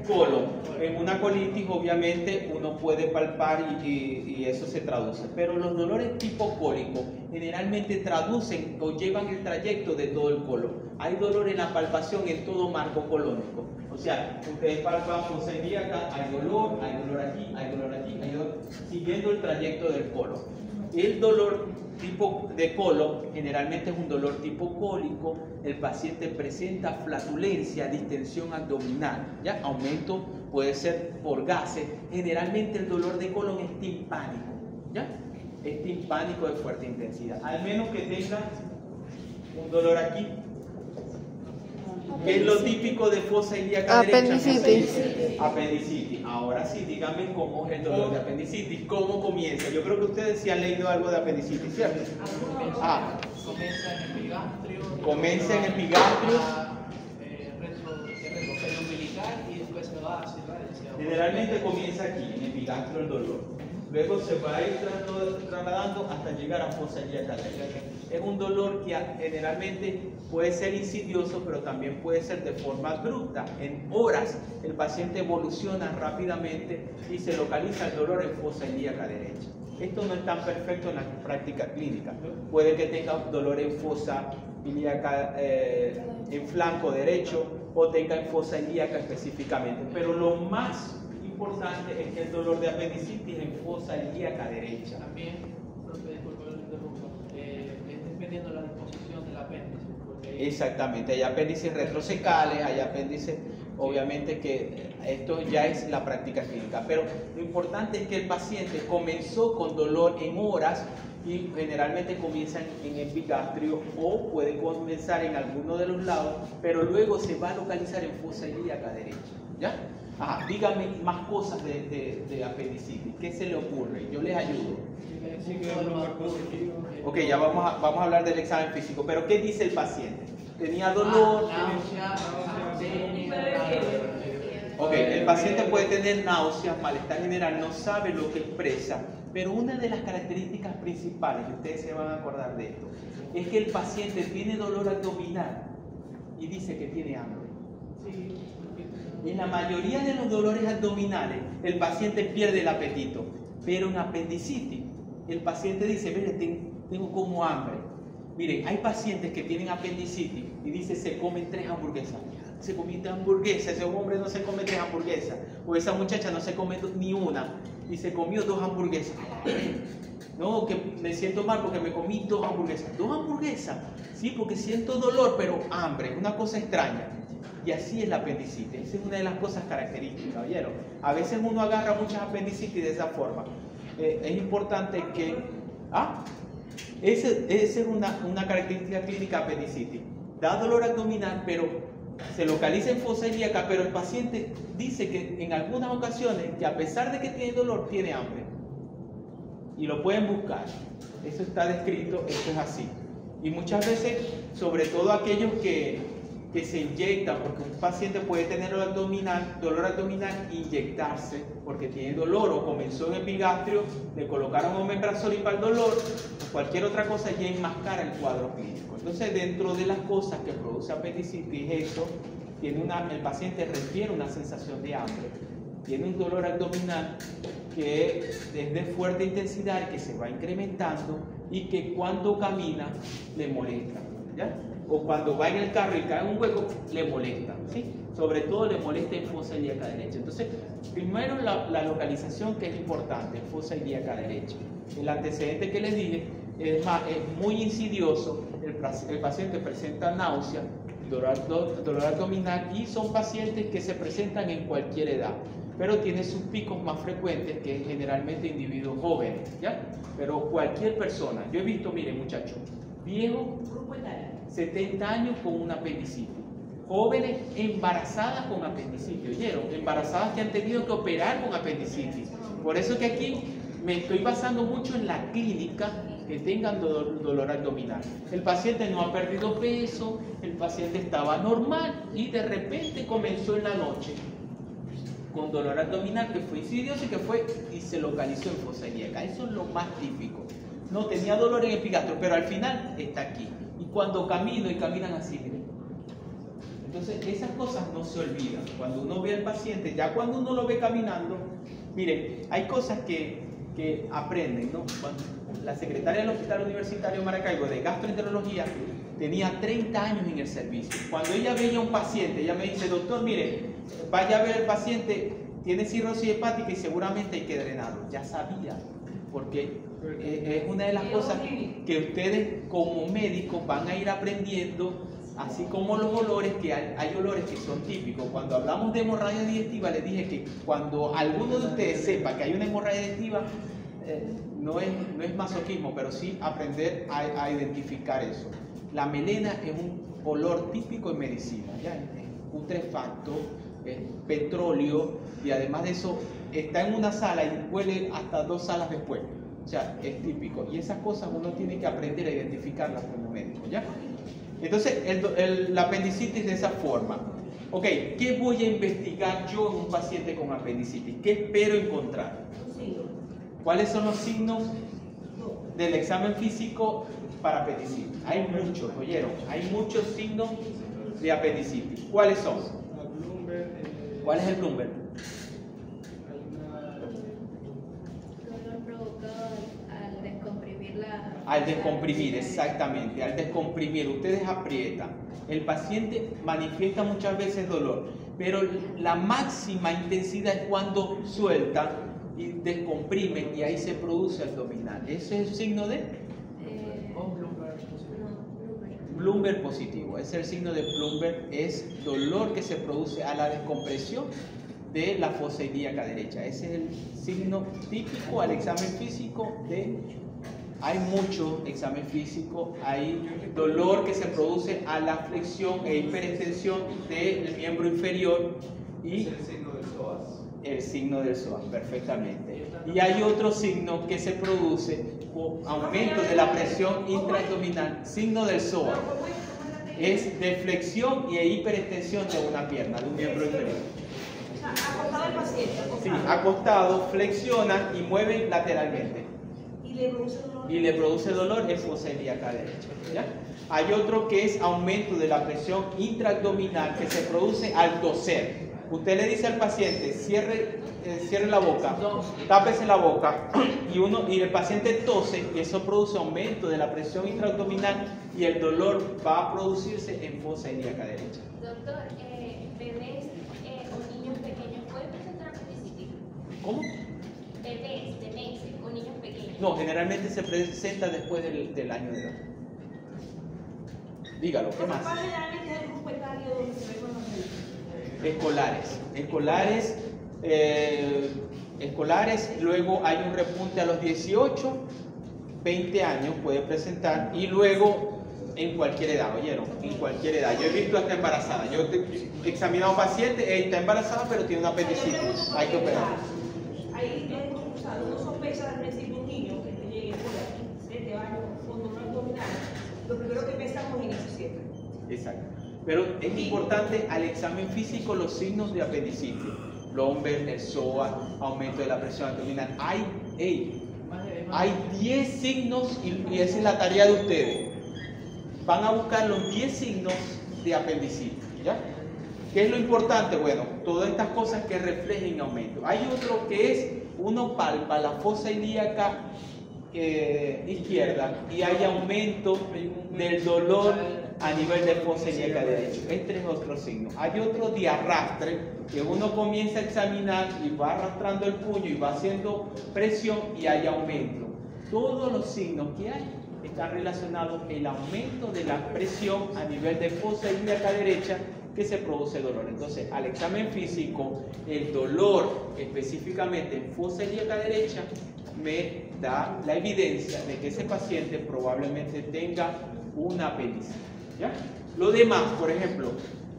Colon. En una colitis obviamente uno puede palpar y eso se traduce, pero los dolores tipo cólico generalmente traducen o llevan el trayecto de todo el colon. Hay dolor en la palpación en todo marco colónico. O sea, ustedes palpan fosa ilíaca, hay dolor aquí, hay dolor aquí, hay dolor, siguiendo el trayecto del colon. El dolor tipo de colon generalmente es un dolor tipo cólico. El paciente presenta flatulencia, distensión abdominal, ¿ya? Aumento puede ser por gases. Generalmente el dolor de colon es timpánico, ¿ya? Es timpánico de fuerte intensidad, al menos que tenga un dolor aquí. ¿Qué es lo típico de fosa ilíaca derecha? Apendicitis. Ahora sí, díganme cómo es el dolor de apendicitis, cómo comienza. Yo creo que ustedes sí han leído algo de apendicitis, ¿cierto? Comienza en epigastrio. Comienza en epigastrio. Retrocede umbilical y después se va hacia la. Generalmente comienza aquí, en epigastrio el dolor. Luego se va a ir trasladando hasta llegar a fosa ilíaca derecha. Es un dolor que generalmente puede ser insidioso, pero también puede ser de forma abrupta. En horas el paciente evoluciona rápidamente y se localiza el dolor en fosa ilíaca derecha. Esto no es tan perfecto en la práctica clínica. Puede que tenga dolor en fosa ilíaca en flanco derecho o tenga en fosa ilíaca específicamente. Pero lo más importante es que el dolor de apendicitis en fosa ilíaca derecha. También, disculpe, lo interrumpo, es dependiendo de la disposición del apéndice. Exactamente, hay apéndices retrosecales, hay apéndices obviamente que esto ya es la práctica clínica, pero lo importante es que el paciente comenzó con dolor en horas y generalmente comienzan en epigastrio o puede comenzar en alguno de los lados, pero luego se va a localizar en fosa ilíaca derecha, ¿ya? Ajá, dígame más cosas de apendicitis, ¿qué se le ocurre? Yo les ayudo. Ok, ya vamos a hablar del examen físico, pero ¿qué dice el paciente? ¿Tenía dolor? Ok, el paciente puede tener náuseas, malestar general, no sabe lo que expresa, pero una de las características principales, y ustedes se van a acordar de esto, es que el paciente tiene dolor abdominal y dice que tiene hambre. En la mayoría de los dolores abdominales, el paciente pierde el apetito, pero en apendicitis, el paciente dice, mire, tengo como hambre. Miren, hay pacientes que tienen apendicitis y dice, se comen 3 hamburguesas. Se comió 3 hamburguesas, ese hombre no se come 3 hamburguesas, o esa muchacha no se come ni una, y se comió 2 hamburguesas. No, que me siento mal porque me comí 2 hamburguesas. 2 hamburguesas, sí, porque siento dolor, pero hambre, es una cosa extraña. Y así es la apendicitis, esa es una de las cosas características, ¿oyeron? A veces uno agarra muchas apendicitis de esa forma. Es importante que... Esa es una característica clínica de apendicitis. Da dolor abdominal, pero se localiza en fosa ilíaca, pero el paciente dice que en algunas ocasiones, que a pesar de que tiene dolor, tiene hambre. Y lo pueden buscar. Eso está descrito, eso es así. Y muchas veces, sobre todo aquellos que se inyectan, porque un paciente puede tener dolor abdominal e inyectarse porque tiene dolor o comenzó en epigastrio, le colocaron omeprazol para el dolor o cualquier otra cosa, ya enmascara el cuadro clínico. Entonces, dentro de las cosas que produce apendicitis es eso, el paciente refiere una sensación de hambre, tiene un dolor abdominal que es de fuerte intensidad, que se va incrementando y que cuando camina le molesta, ¿ya? O cuando va en el carro y cae en un hueco, le molesta, ¿sí? Sobre todo le molesta en fosa ilíaca derecha. Entonces, primero la localización, que es importante, en fosa ilíaca derecha. El antecedente que les dije es muy insidioso, el paciente presenta náusea, dolor abdominal, y son pacientes que se presentan en cualquier edad, pero tiene sus picos más frecuentes, que es generalmente individuos jóvenes, ¿ya? Pero cualquier persona, yo he visto, miren muchachos, viejos, 70 años con una apendicitis, jóvenes embarazadas con apendicitis, ¿oyeron? Embarazadas que han tenido que operar con apendicitis. Por eso que aquí me estoy basando mucho en la clínica, que tengan dolor abdominal. El paciente no ha perdido peso, el paciente estaba normal y de repente comenzó en la noche con dolor abdominal que fue insidioso y se localizó en fosa ilíaca. Eso es lo más típico. No tenía dolor en el epigastrio, pero al final está aquí. Y cuando camino y caminan así, miren. Entonces, esas cosas no se olvidan. Cuando uno ve al paciente, ya cuando uno lo ve caminando, miren, hay cosas que aprenden, ¿no? Cuando la secretaria del Hospital Universitario Maracaibo de Gastroenterología tenía 30 años en el servicio. Cuando ella veía a un paciente, ella me dice, doctor, mire, vaya a ver al paciente, tiene cirrosis hepática y seguramente hay que drenarlo. Ya sabía, porque es una de las cosas que ustedes como médicos van a ir aprendiendo, así como los olores, que hay olores que son típicos. Cuando hablamos de hemorragia digestiva, les dije que cuando alguno de ustedes sepa que hay una hemorragia digestiva, no es masoquismo, pero sí aprender a identificar eso. La melena es un olor típico en medicina, ¿ya? Es putrefacto, es petróleo, y además de eso está en una sala y huele hasta 2 salas después. O sea, es típico. Y esas cosas uno tiene que aprender a identificarlas como médico, ¿ya? Entonces, la apendicitis de esa forma. Ok, ¿qué voy a investigar yo en un paciente con apendicitis? ¿Qué espero encontrar? ¿Cuáles son los signos del examen físico para apendicitis? Hay muchos, ¿oyeron? Hay muchos signos de apendicitis. ¿Cuáles son? ¿Cuál es el Bloomberg? Al descomprimir, exactamente, al descomprimir, ustedes aprietan. El paciente manifiesta muchas veces dolor, pero la máxima intensidad es cuando sueltan y descomprimen y ahí se produce abdominal. ¿Ese es el signo de? Plumber positivo. Es el signo de Plumber, es dolor que se produce a la descompresión de la fosa ilíaca derecha. Ese es el signo típico al examen físico de... Hay mucho examen físico, hay dolor que se produce a la flexión e hiperextensión del miembro inferior y el signo del psoas. El signo del psoas, perfectamente. Y hay otro signo que se produce por aumento de la presión intraabdominal, signo del psoas. Es de flexión y hiperextensión de una pierna, de un miembro inferior. Acostado el paciente, acostado. Sí, acostado, flexiona y mueve lateralmente. Y le produce dolor. Y le produce dolor en fosa ilíaca derecha. ¿Ya? Hay otro que es aumento de la presión intraabdominal que se produce al toser. Usted le dice al paciente, cierre la boca, tápese la boca y el paciente tose y eso produce aumento de la presión intraabdominal y el dolor va a producirse en fosa ilíaca derecha. Doctor, bebés o niños pequeños pueden presentar apendicitis. ¿Cómo? Bebés de meses o niños pequeños. No, generalmente se presenta después del año de edad. Dígalo, ¿qué más? Capaz generalmente es el grupo etario donde se ve con los escolares, luego hay un repunte a los 18, 20 años puede presentar y luego en cualquier edad, ¿oyeron? En cualquier edad. Yo he visto hasta embarazada, yo he examinado pacientes, ella está embarazada pero tiene una apendicitis, hay que operar. Ahí uno sospecha al principio un niño que te llegue por aquí, 7 años, con dolor abdominal, lo primero que pensamos en eso siempre. Exacto. Pero es importante al examen físico los signos de apendicitis. Plumber, el psoas, aumento de la presión abdominal. Hay 10 signos y esa es la tarea de ustedes. Van a buscar los 10 signos de apendicitis. ¿Ya? ¿Qué es lo importante? Bueno, todas estas cosas que reflejen aumento. Hay otro que es, uno palpa la fosa ilíaca izquierda y hay aumento del dolor a nivel de fosa ilíaca derecha. Este es otro signo. Hay otro de arrastre que uno comienza a examinar y va arrastrando el puño y va haciendo presión y hay aumento. Todos los signos que hay están relacionados con el aumento de la presión a nivel de fosa ilíaca derecha que se produce dolor. Entonces, al examen físico, el dolor específicamente en fosa ilíaca derecha me da la evidencia de que ese paciente probablemente tenga una apendicitis. ¿Ya? Lo demás, por ejemplo,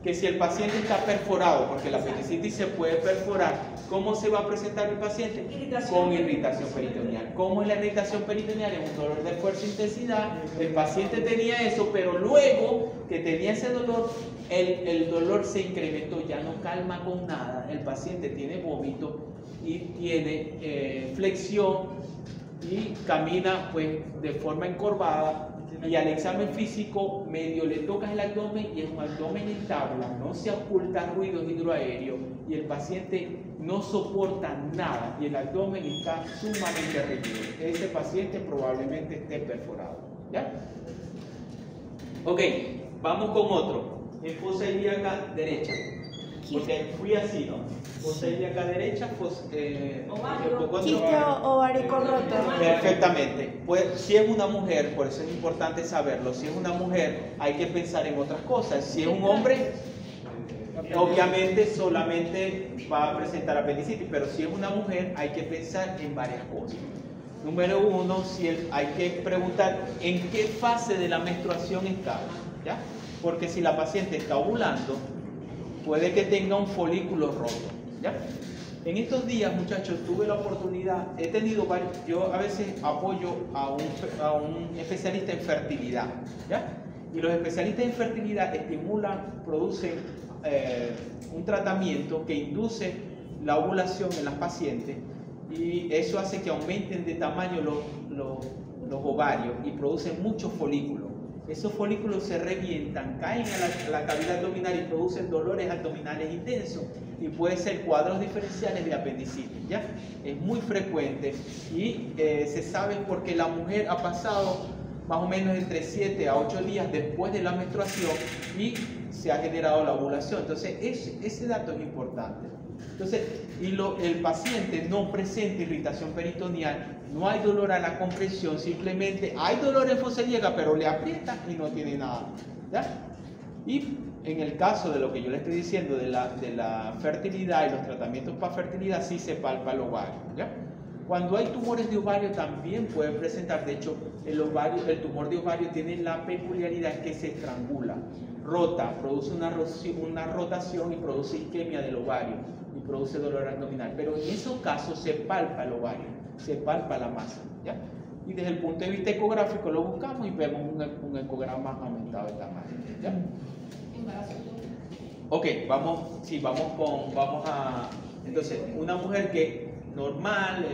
que si el paciente está perforado, porque la apendicitis se puede perforar, ¿cómo se va a presentar el paciente? Con irritación peritoneal. ¿Cómo es la irritación peritoneal? Es un dolor de fuerza e intensidad. El paciente tenía eso, pero luego que tenía ese dolor, el dolor se incrementó, ya no calma con nada. El paciente tiene vómito y tiene flexión y camina pues de forma encorvada. Y al examen físico medio le tocas el abdomen y es un abdomen en tabla, no se oculta ruidos hidroaéreos y el paciente no soporta nada y el abdomen está sumamente rígido. Ese paciente probablemente esté perforado. ¿Ya? Ok, vamos con otro. En fosa ilíaca derecha. Porque fui así, ¿no? Fosa ilíaca derecha, Quiste ovárico roto. Perfectamente. Pues si es una mujer, por eso es importante saberlo, si es una mujer hay que pensar en otras cosas. Si es un hombre, obviamente solamente va a presentar apendicitis, pero si es una mujer hay que pensar en varias cosas. Número uno, hay que preguntar en qué fase de la menstruación está, ¿ya? Porque si la paciente está ovulando, puede que tenga un folículo roto, ¿ya? En estos días, muchachos, tuve la oportunidad, he tenido varios, yo a veces apoyo a un especialista en fertilidad, ¿ya? Y los especialistas en fertilidad estimulan, producen un tratamiento que induce la ovulación en las pacientes y eso hace que aumenten de tamaño los ovarios y producen muchos folículos. Esos folículos se revientan, caen a la cavidad abdominal y producen dolores abdominales intensos y pueden ser cuadros diferenciales de apendicitis, ¿ya? Es muy frecuente y se sabe porque la mujer ha pasado más o menos entre 7 a 8 días después de la menstruación y se ha generado la ovulación. Entonces ese dato es importante. Entonces, el paciente no presenta irritación peritoneal, no hay dolor a la compresión, simplemente hay dolor en fosa ilíaca, pero le aprieta y no tiene nada, ¿ya? Y en el caso de lo que yo le estoy diciendo de la fertilidad y los tratamientos para fertilidad, sí se palpa el ovario, ¿ya? Cuando hay tumores de ovario también pueden presentar, de hecho, el tumor de ovario tiene la peculiaridad que se estrangula, rota, produce una rotación y produce isquemia del ovario y produce dolor abdominal. Pero en esos casos se palpa el ovario, se palpa la masa, ¿ya? Y desde el punto de vista ecográfico lo buscamos y vemos un ecograma aumentado de tamaño, ¿ya? Ok, entonces, una mujer que normal,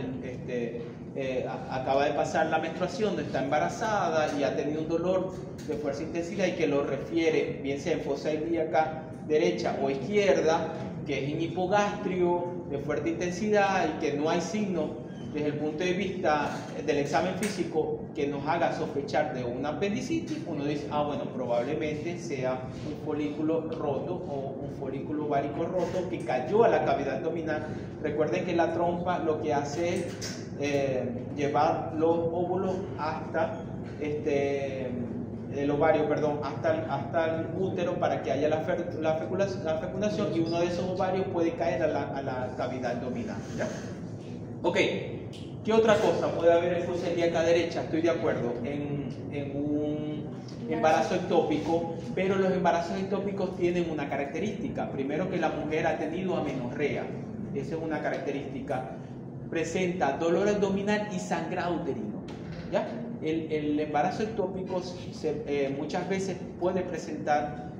acaba de pasar la menstruación, está embarazada y ha tenido un dolor de fuerza e intensidad y que lo refiere, bien sea en fosa ilíaca derecha o izquierda, que es en hipogastrio de fuerte intensidad y que no hay signo desde el punto de vista del examen físico que nos haga sospechar de una apendicitis, uno dice, bueno, probablemente sea un folículo roto o un folículo ovárico roto que cayó a la cavidad abdominal. Recuerden que la trompa lo que hace es llevar los óvulos hasta el ovario, hasta el útero para que haya la fecundación, y uno de esos ovarios puede caer a la cavidad abdominal, ¿ya? Ok, ¿qué otra cosa puede haber en fosa ilíaca derecha? Estoy de acuerdo, en un embarazo ectópico, pero los embarazos ectópicos tienen una característica. Primero, que la mujer ha tenido amenorrea, esa es una característica. Presenta dolor abdominal y sangrado uterino, ¿ya? El embarazo ectópico muchas veces puede presentar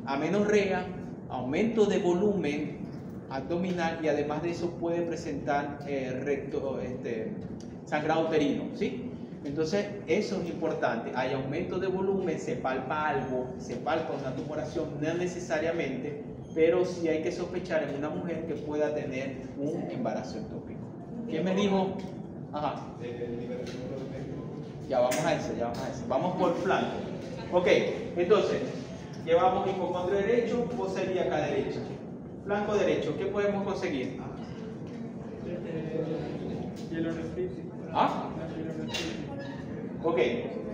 amenorrea, aumento de volumen abdominal, y además de eso puede presentar sangrado uterino, ¿sí? Entonces eso es importante, hay aumento de volumen, se palpa algo, se palpa una tumoración, no necesariamente, pero sí hay que sospechar en una mujer que pueda tener un embarazo ectópico. ¿Quién me dijo? Ajá. Ya vamos a eso. Vamos por flanco. Ok, entonces, llevamos hipocondrio derecho, fosa ilíaca derecha. Flanco derecho, ¿qué podemos conseguir? ¿Ah? Ok,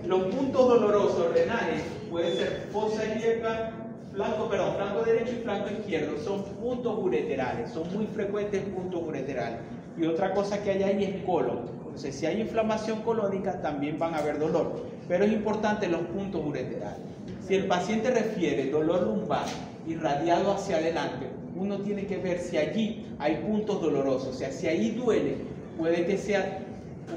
los puntos dolorosos renales pueden ser fosa ilíaca, flanco derecho y flanco izquierdo. Son puntos ureterales, son muy frecuentes puntos ureterales. Y otra cosa que hay ahí es colon. Entonces, si hay inflamación colónica, también van a haber dolor. Pero es importante los puntos ureterales. Si el paciente refiere dolor lumbar irradiado hacia adelante, uno tiene que ver si allí hay puntos dolorosos. O sea, si ahí duele, puede que sea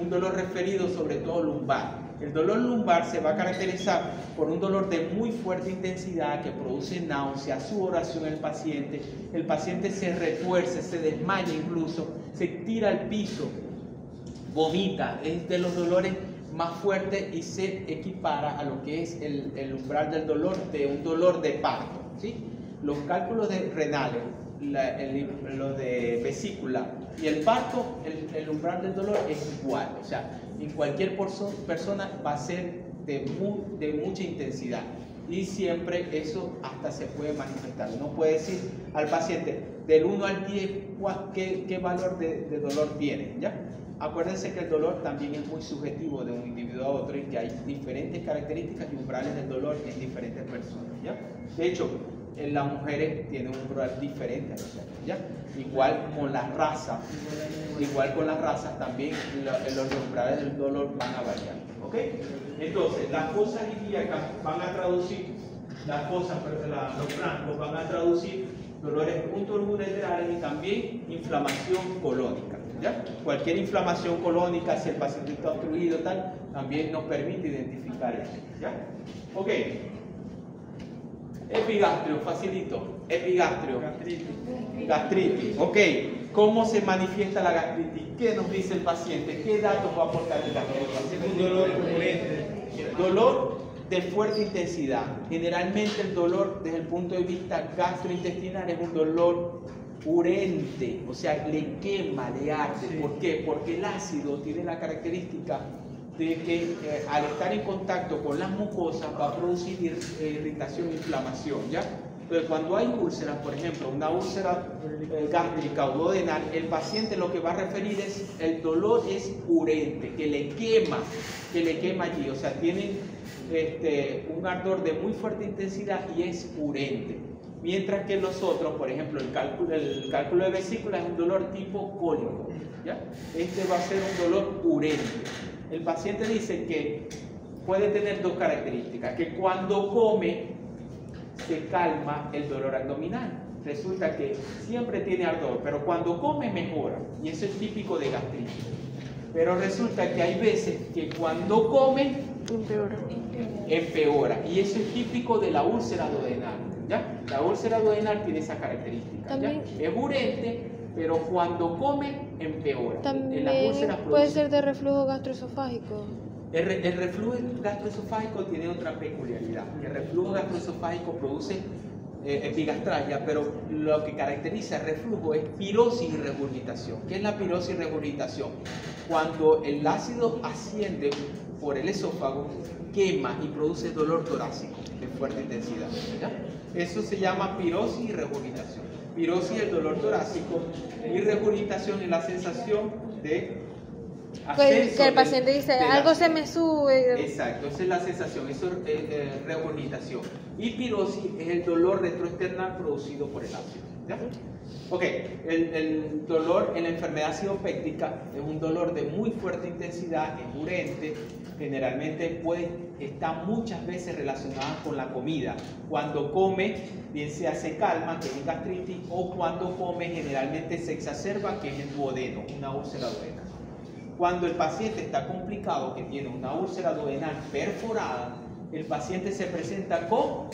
un dolor referido sobre todo lumbar. El dolor lumbar se va a caracterizar por un dolor de muy fuerte intensidad que produce náusea, sudoración en el paciente se retuerce, se desmaya incluso, se tira al piso, vomita, es de los dolores más fuertes y se equipara a lo que es el umbral del dolor de un dolor de parto, ¿sí? Los cálculos renales, lo de vesícula y el parto, el umbral del dolor es igual, o sea, en cualquier persona va a ser de mucha intensidad, y siempre eso hasta se puede manifestar. Uno puede decir al paciente del 1 al 10 qué valor de dolor tiene, ¿ya? Acuérdense que el dolor también es muy subjetivo de un individuo a otro y que hay diferentes características y umbrales del dolor en diferentes personas, ¿ya? De hecho, las mujeres tienen un umbral diferente a los hombres, ¿ya? Igual con las razas también los umbrales del dolor van a variar, ¿ok? Entonces, las fosas ilíacas van a traducir, los flancos van a traducir dolores puntos ureterales y también inflamación colónica, ¿ya? Cualquier inflamación colónica, si el paciente está obstruido, también nos permite identificar eso, ¿ya? Ok. Epigastrio, facilito. Epigastrio. Gastritis. Ok. ¿Cómo se manifiesta la gastritis? ¿Qué nos dice el paciente? ¿Qué datos va a aportar el gastritis? Un dolor recurrente. Dolor de fuerte intensidad. Generalmente el dolor desde el punto de vista gastrointestinal es un dolor urente, o sea, le quema, le arde. ¿Por qué? Porque el ácido tiene la característica de que al estar en contacto con las mucosas va a producir irritación e inflamación, ¿ya? Entonces, cuando hay úlceras, por ejemplo, una úlcera gástrica o duodenal, el paciente lo que va a referir es el dolor es urente, que le quema allí, o sea, tienen un ardor de muy fuerte intensidad y es urente. Mientras que los otros, por ejemplo, el cálculo de vesícula es un dolor tipo cólico, ¿ya? Este va a ser un dolor urente. El paciente dice que puede tener dos características, que cuando come se calma el dolor abdominal. Resulta que siempre tiene ardor, pero cuando come mejora, y eso es típico de gastritis. Pero resulta que hay veces que cuando come empeora, y eso es típico de la úlcera duodenal, ¿ya? La úlcera duodenal tiene esa característica, ¿ya? Es urente, pero cuando come empeora. También puede ser de reflujo gastroesofágico. El reflujo gastroesofágico tiene otra peculiaridad. El reflujo gastroesofágico produce epigastralgia, pero lo que caracteriza el reflujo es pirosis y regurgitación. ¿Qué es la pirosis y regurgitación? Cuando el ácido asciende por el esófago, quema y produce dolor torácico de fuerte intensidad, ¿ya? Eso se llama pirosis y regurgitación. Pirosis es el dolor torácico y regurgitación es la sensación de pues que el paciente dice, algo se me sube. Exacto, esa es la sensación, eso es regurgitación. Y pirosis es el dolor retroesternal producido por el ácido, ¿ya? Ok, el dolor en la enfermedad acidopéctica es un dolor de muy fuerte intensidad, es urente, generalmente está muchas veces relacionada con la comida. Cuando come, bien sea se calma, que es gastritis, o cuando come generalmente se exacerba, que es el duodeno, una úlcera duodenal. Cuando el paciente está complicado, que tiene una úlcera duodenal perforada, el paciente se presenta con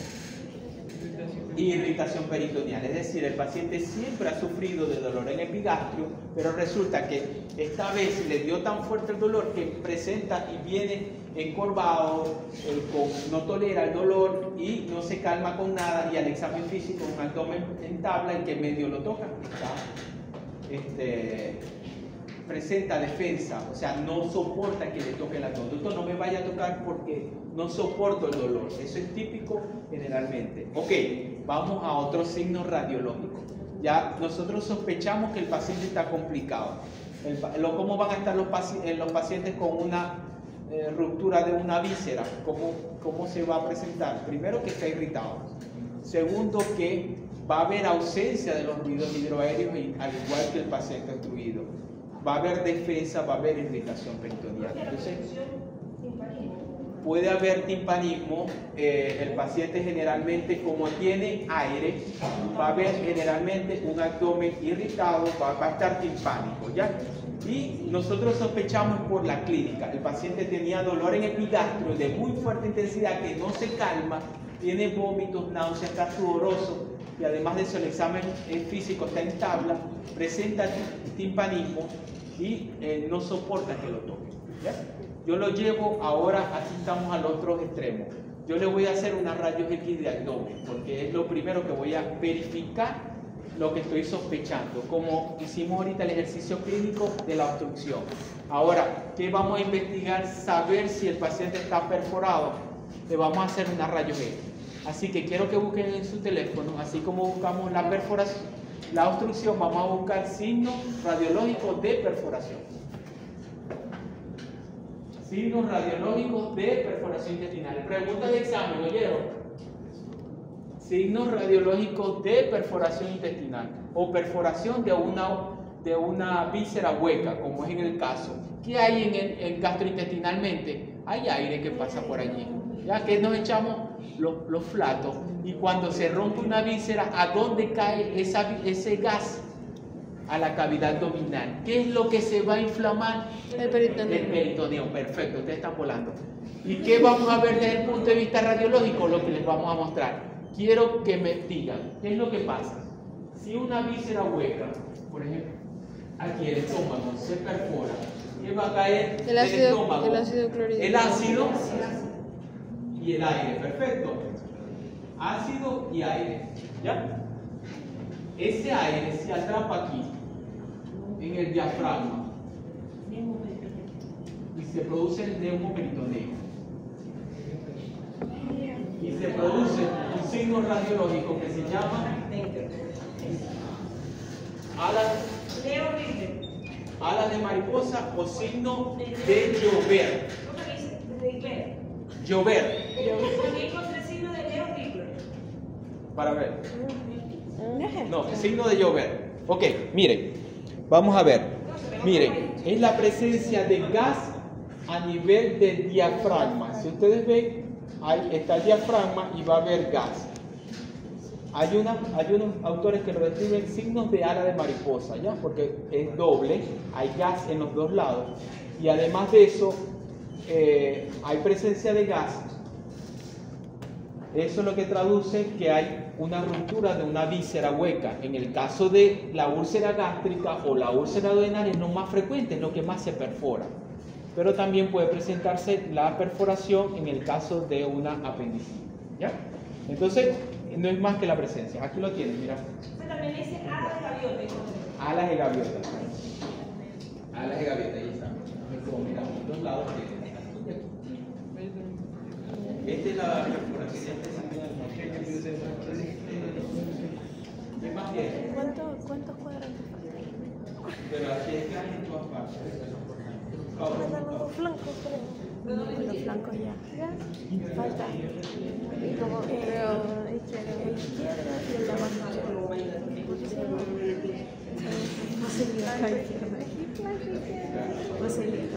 irritación peritoneal, es decir, el paciente siempre ha sufrido de dolor en epigastrio, pero resulta que esta vez le dio tan fuerte el dolor que presenta y viene encorvado, no tolera el dolor y no se calma con nada, y al examen físico un abdomen en tabla y que medio lo toca, presenta defensa, o sea, no soporta que le toque el abdomen. Doctor, no me vaya a tocar porque no soporto el dolor. Eso es típico generalmente. Ok, vamos a otro signo radiológico. Ya nosotros sospechamos que el paciente está complicado. ¿Cómo van a estar los pacientes con una ruptura de una víscera? ¿Cómo se va a presentar? Primero, que está irritado. Segundo, que va a haber ausencia de los ruidos hidroaéreos, al igual que el paciente obstruido. Va a haber defensa, va a haber irritación peritoneal. Entonces, puede haber timpanismo. El paciente generalmente, como tiene aire, va a haber generalmente un abdomen irritado, va a estar timpánico, ¿ya? Y nosotros sospechamos por la clínica. El paciente tenía dolor en epigastrio de muy fuerte intensidad que no se calma, tiene vómitos, náuseas, está sudoroso, y además de eso el examen físico está en tabla, presenta timpanismo y no soporta que lo toque, ¿ya? Yo lo llevo ahora, aquí estamos al otro extremo. Yo le voy a hacer unas rayos X de abdomen, porque es lo primero que voy a verificar lo que estoy sospechando, como hicimos ahorita el ejercicio clínico de la obstrucción. Ahora, ¿qué vamos a investigar? Saber si el paciente está perforado. Le vamos a hacer unas rayos X. Así que quiero que busquen en su teléfono, así como buscamos la perforación, la obstrucción, vamos a buscar signos radiológicos de perforación. Signos radiológicos de perforación intestinal. Pregunta de examen, ¿oyeron? Signos radiológicos de perforación intestinal o perforación de una víscera hueca, como es en el caso. ¿Qué hay en gastrointestinalmente? Hay aire que pasa por allí. Ya que nos echamos los flatos, y cuando se rompe una víscera, ¿a dónde cae ese gas? A la cavidad abdominal. ¿Qué es lo que se va a inflamar? El peritoneo. El peritoneo, perfecto, ustedes están volando. ¿Y qué vamos a ver desde el punto de vista radiológico? Lo que les vamos a mostrar. Quiero que me digan, ¿qué es lo que pasa? Si una víscera hueca, por ejemplo, aquí el estómago se perfora, ¿qué va a caer del estómago? El ácido clorhídrico. El ácido y el aire, perfecto. Ácido y aire, ¿ya? Ese aire se atrapa aquí, en el diafragma, y se produce el neumo peritoneo. Y se produce signo radiológico que se llama alas de mariposa o signo de llover. ¿Cómo dice? Ripley. Llover. También contra el signo de Leo Ripley. Para ver. No, el signo de llover. Ok, miren. Vamos a ver. Miren, es la presencia de gas a nivel del diafragma. Si ustedes ven, ahí está el diafragma y va a haber gas. Hay unos autores que lo describen signos de ala de mariposa, ¿ya? Porque es doble, hay gas en los dos lados. Y además de eso, hay presencia de gas. Eso es lo que traduce que hay una ruptura de una víscera hueca. En el caso de la úlcera gástrica o la úlcera duodenal es lo más frecuente, es lo que más se perfora. Pero también puede presentarse la perforación en el caso de una apendicitis, ¿ya? Entonces, no es más que la presencia. Aquí lo tienen, mira. También dice alas de gaviota. Alas de gaviota. Alas de gaviota, ahí está. Como mira, en dos lados tiene. Esta es la perforación. Es más bien. ¿Cuántos cuadrantes? Pero aquí es que hay en todas partes. Los flancos, creo. Los flancos ya. Falta. Y como creo, izquierda. Y el de abajo.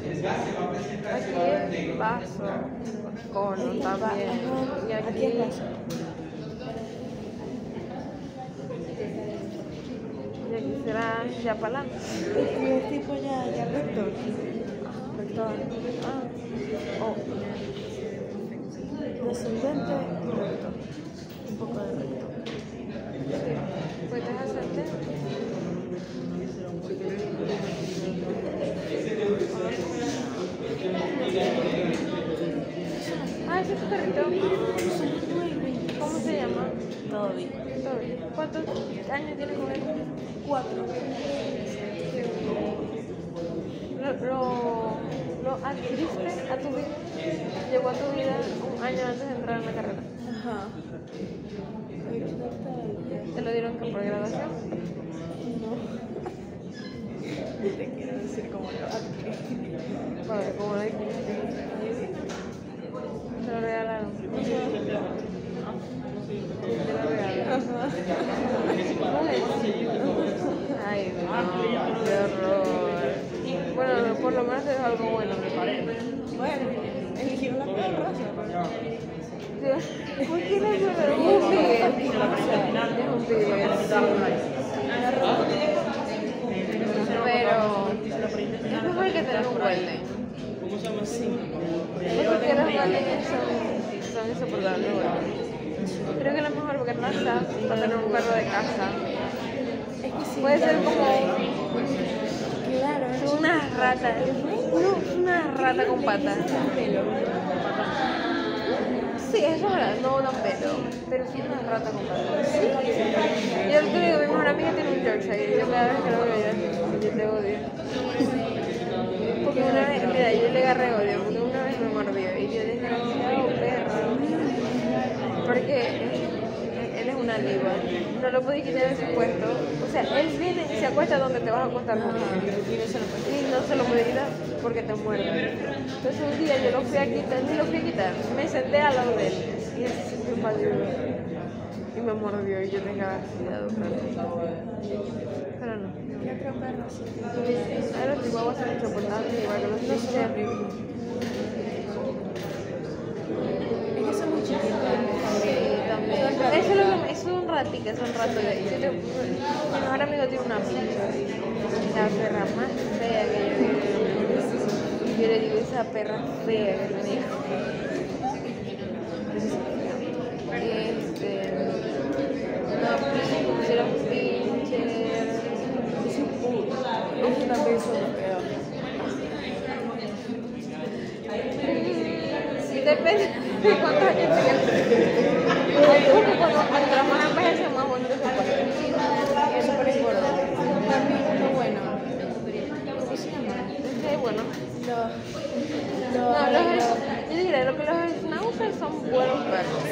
El gas se va a presentar, se va a ver Aquí es negro. vaso, cono también. Y Aquí es vaso. Y aquí será ya para adelante. Y es tipo ya rector. Rector. Descendente, rector. Un poco de rector. ¿Puedes hacerte? Ah, ese es tu perrito. ¿Cómo se llama? Toby. Toby. ¿Cuántos años tienes con él? 4. ¿Lo adquiriste a tu vida? Llegó a tu vida un año antes de entrar en la carrera. Ajá. ¿Te lo dieron que por graduación? No. Te quiero decir cómo lo adquirí. Para ver cómo lo adquiriste. Te lo regalaron. Te lo regalaron. Ay, no, qué horror. Bueno, por lo menos es algo bueno, me parece. Bueno, eligieron la peor raza. ¿Por qué no es un tigre? Es un tigre. Pero es mejor que tener un golden. ¿Cómo se llama así? Porque los golden son insoportables. Creo que es la mejor raza para tener un perro de casa. Es que sí. Puede ser como Claro. una rata. No, una rata con patas. Sí, eso es verdad, no dan pelo, pero sí una rata con patas. Yo te digo, mi mejor amiga tiene un Yorkshire y yo cada vez que lo veo yo te odio. Porque una vez, mira, yo le agarré odio, porque una vez me mordió y yo desgraciado perro. Porque él es una liba, no lo podía quitar de su puesto. O sea, él viene y se acuesta donde te vas a acostar con él. Y no se lo puede quitar porque te muerde. Entonces un día yo lo fui a quitar, me senté al lado de él y él se sintió pálido y me mordió y yo tenía cuidado, pero no. ¿Qué otro perro sí? A los chihuahuas son insoportables, igual que los pincher. Es que son muy chiquitos. También. Eso es un ratito, es un rato. Mi mejor amigo tiene una pincher, la perra más fea que yo vi. Yo le digo, esa perra fea que tenía. Una pincher. Es una persona peor. Depende de cuántos años tengas. Hay uno que cuando más envejece más bonito se pone. Eso por ahí gordo. También uno bueno. ¿Cómo se llama? Sí, bueno. Yo Yo diré, lo que los schnauzers son buenos perros.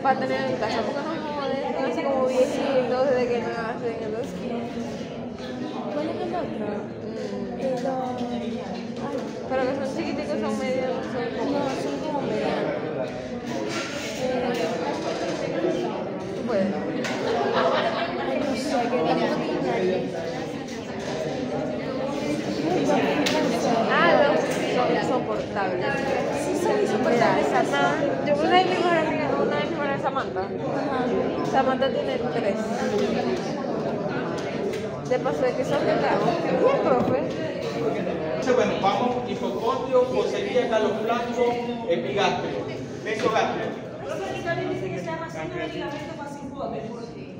Para tener en casa, porque no joden, son así como viejitos desde que nacen, entonces. ¿Cuál es el otro? Pero que son chiquiticos, son medios, Son como medianos. tú puedes. No sé, que tampoco tiene. Ah, los son insoportables. Sí, son Mira, insoportables. Samantha, yo una de mis mejores amigas, una de mis mejores Samantha. Ajá. Samantha tiene 3. De paso de que son de cabo. Bien, profe. Entonces, bueno, vamos, hipocondrio, posería, caloflanco, epigastrio, mesogastrio. Profe, aquí también dice que se llama signo de ligamento pasiforme.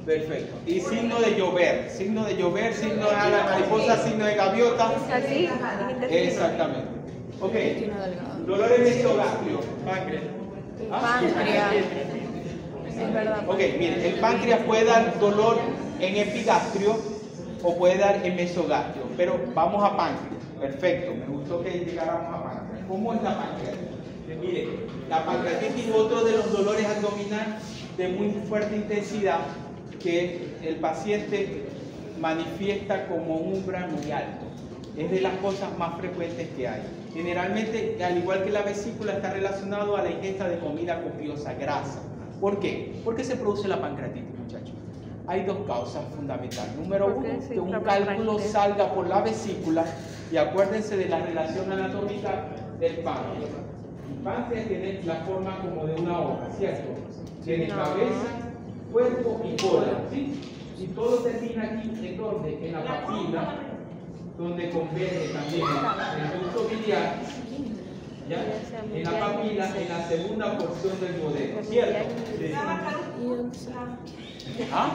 Perfecto. Y signo de llover, signo de ala de mariposa, signo de gaviota. Así, Exactamente. Ok. Dolores mesogastrio. Páncreas. páncreas. Es verdad. Ok, miren, el páncreas puede dar dolor en epigastrio o puede dar en mesogastrio, pero vamos a páncreas. Perfecto, me gustó que llegáramos a páncreas. ¿Cómo es la páncreas? Miren, la pancreatitis es otro de los dolores abdominales de muy fuerte intensidad que el paciente manifiesta como un umbral muy alto. Es de las cosas más frecuentes que hay. Generalmente, al igual que la vesícula, está relacionado a la ingesta de comida copiosa, grasa. ¿Por qué? ¿Por qué se produce la pancreatitis, muchachos? Hay dos causas fundamentales. Número uno, que un cálculo salga por la vesícula, y acuérdense de la relación anatómica del páncreas. El páncreas tiene la forma como de una hoja, ¿cierto? Tiene cabeza, cuerpo y cola, ¿sí? Y todo termina aquí, ¿en dónde? En la papila, donde converge también el ducto biliar, ¿ya? En la papila, en la segunda porción del modelo, ¿cierto? ¿Ah?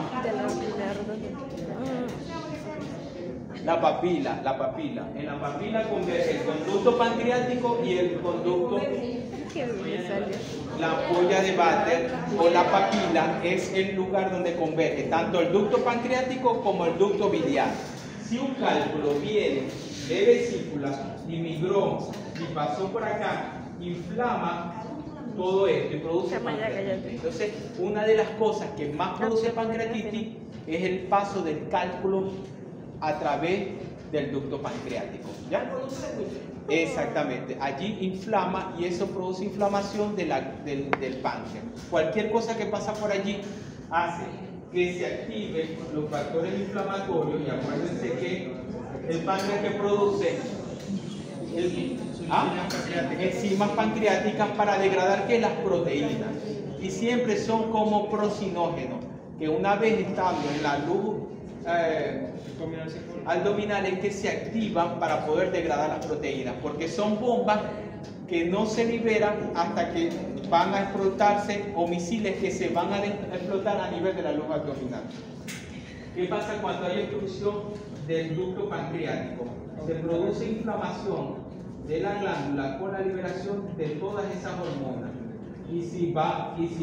La papila. En la papila converge el conducto pancreático y el conducto. La ampolla de Vater o la papila es el lugar donde converge tanto el ducto pancreático como el ducto biliar. Si un cálculo viene de vesícula y migró y pasó por acá, inflama todo esto y produce pancreatitis. Entonces, una de las cosas que más produce pancreatitis es el paso del cálculo a través del ducto pancreático, ¿ya? Exactamente, allí inflama y eso produce inflamación del páncreas. Cualquier cosa que pasa por allí hace que se activen los factores inflamatorios, y acuérdense que el páncreas que produce enzimas pancreáticas para degradar las proteínas, y siempre son como prosinógenos, que una vez estando en la luz abdominal es que se activan para poder degradar las proteínas, porque son bombas que no se liberan hasta que van a explotarse, o misiles que se van a explotar a nivel de la luz abdominal. ¿Qué pasa cuando hay obstrucción del ducto pancreático? Se produce inflamación de la glándula con la liberación de todas esas hormonas. Y si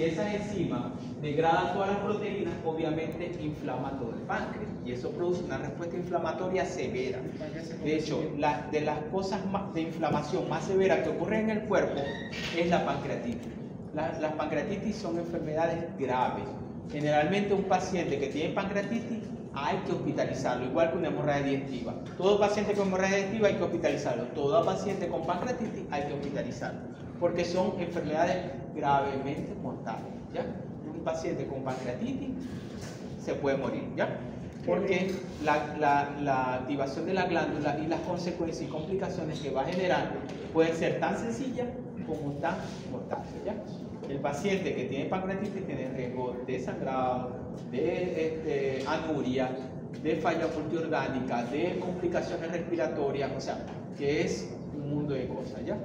esas enzimas degradan todas las proteínas, obviamente inflama todo el páncreas, y eso produce una respuesta inflamatoria severa. De hecho, de las cosas de inflamación más severas que ocurren en el cuerpo es la pancreatitis. Las pancreatitis son enfermedades graves. Generalmente un paciente que tiene pancreatitis hay que hospitalizarlo, igual que una hemorragia digestiva. Todo paciente con hemorragia digestiva hay que hospitalizarlo. Todo paciente con pancreatitis hay que hospitalizarlo, porque son enfermedades gravemente mortales, ¿ya? Un paciente con pancreatitis se puede morir, ¿ya? Porque la activación de la glándula y las consecuencias y complicaciones que va a generar pueden ser tan sencillas como tan mortales, ¿ya? El paciente que tiene pancreatitis tiene riesgo de sangrado, de anuria, de falla multiorgánica, de complicaciones respiratorias, o sea, que es un mundo de cosas, ¿ya?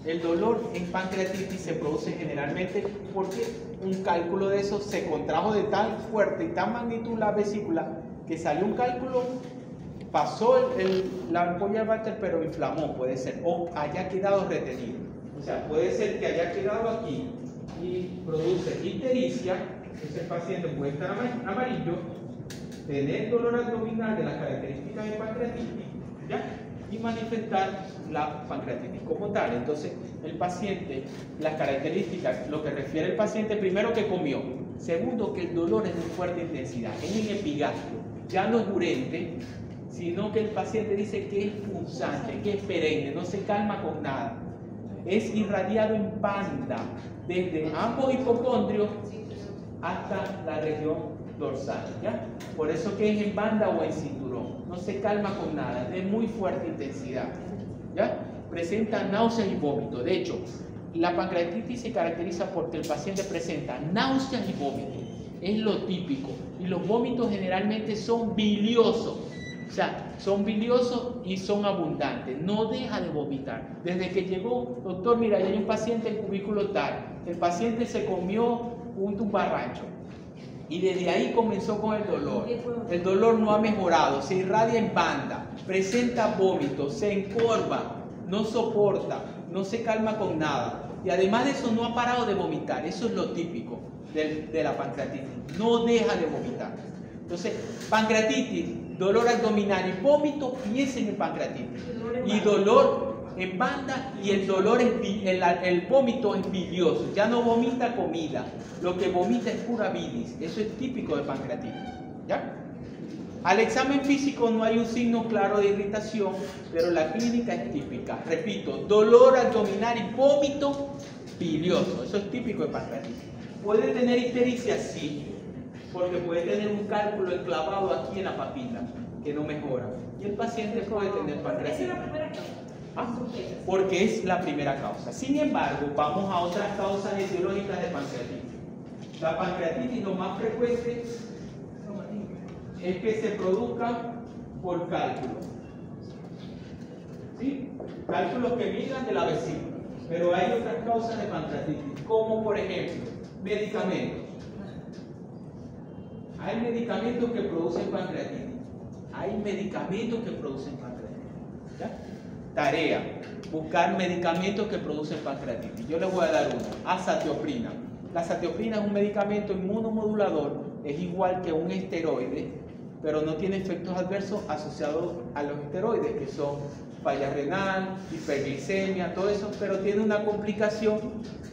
El dolor en pancreatitis se produce generalmente porque un cálculo de eso se contrajo de tal fuerte y tan magnitud la vesícula que salió un cálculo, pasó la ampolla de Vater, pero inflamó, puede ser, o haya quedado retenido. O sea, puede ser que haya quedado aquí y produce ictericia, entonces el paciente puede estar amarillo, tener dolor abdominal de las características de pancreatitis, ¿ya? y manifestar la pancreatitis como tal. Entonces, el paciente, las características, lo que refiere el paciente, primero que comió, segundo que el dolor es de fuerte intensidad, es en epigastrio, ya no es urente, sino que el paciente dice que es punzante, que es perenne, no se calma con nada. Es irradiado en banda, desde ambos hipocondrios hasta la región dorsal, ¿ya? Por eso que es en banda o en cinturón, no se calma con nada, de muy fuerte intensidad, ¿ya? Presenta náuseas y vómitos. De hecho, la pancreatitis se caracteriza porque el paciente presenta náuseas y vómitos, es lo típico, y los vómitos generalmente son biliosos. O sea, son biliosos y son abundantes. No deja de vomitar. Desde que llegó, doctor, mira, ya hay un paciente en cubículo tal. El paciente se comió un tumbarrancho. Y desde ahí comenzó con el dolor. El dolor no ha mejorado. Se irradia en banda. Presenta vómitos. Se encorva. No soporta. No se calma con nada. Y además de eso, no ha parado de vomitar. Eso es lo típico de la pancreatitis. No deja de vomitar. Entonces, pancreatitis, dolor abdominal y vómito, piensen en pancreatitis. Y dolor en banda, y el dolor, el vómito es bilioso. Ya no vomita comida, lo que vomita es pura bilis. Eso es típico de pancreatitis. ¿Ya? Al examen físico no hay un signo claro de irritación, pero la clínica es típica. Repito, dolor abdominal y vómito bilioso. Eso es típico de pancreatitis. ¿Puede tener ictericia? Sí. Porque puede tener un cálculo enclavado aquí en la papila, que no mejora. Y el paciente puede tener pancreatitis. Porque es la primera causa. Sin embargo, vamos a otras causas etiológicas de pancreatitis. La pancreatitis, lo más frecuente es que se produzca por cálculo. ¿Sí? Cálculos que migran de la vesícula. Pero hay otras causas de pancreatitis, como por ejemplo, medicamentos. Hay medicamentos que producen pancreatitis. Hay medicamentos que producen pancreatitis. ¿Ya? Tarea: buscar medicamentos que producen pancreatitis. Yo les voy a dar uno: azatioprina. La azatioprina es un medicamento inmunomodulador, es igual que un esteroide, pero no tiene efectos adversos asociados a los esteroides, que son falla renal, hiperglicemia, todo eso, pero tiene una complicación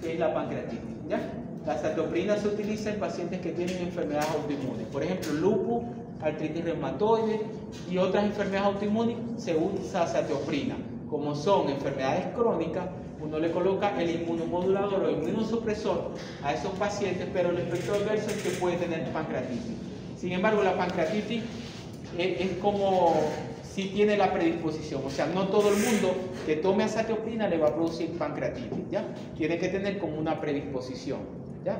que es la pancreatitis. ¿Ya? La azatioprina se utiliza en pacientes que tienen enfermedades autoinmunes, por ejemplo, lupus, artritis reumatoide y otras enfermedades autoinmunes. Se usa azatioprina. Como son enfermedades crónicas, uno le coloca el inmunomodulador o inmunosupresor a esos pacientes, pero el efecto adverso es que puede tener pancreatitis. Sin embargo, la pancreatitis es como si tiene la predisposición, o sea, no todo el mundo que tome azatioprina le va a producir pancreatitis, ¿ya? Tiene que tener como una predisposición, ¿ya?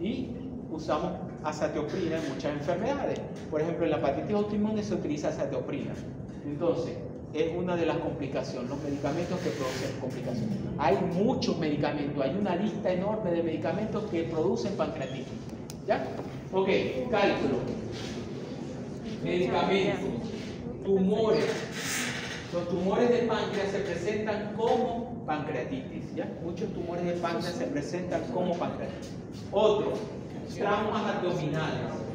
Y usamos azatioprina en muchas enfermedades. Por ejemplo, en la hepatitis autoinmune se utiliza azatioprina. Entonces, es una de las complicaciones, los medicamentos que producen complicaciones. Hay muchos medicamentos, hay una lista enorme de medicamentos que producen pancreatitis. ¿Ya? Ok, cálculo. Medicamentos. Tumores. Los tumores de páncreas se presentan como pancreatitis. ¿Ya? Muchos tumores de páncreas se presentan como pancreatitis. Otro, traumas abdominales.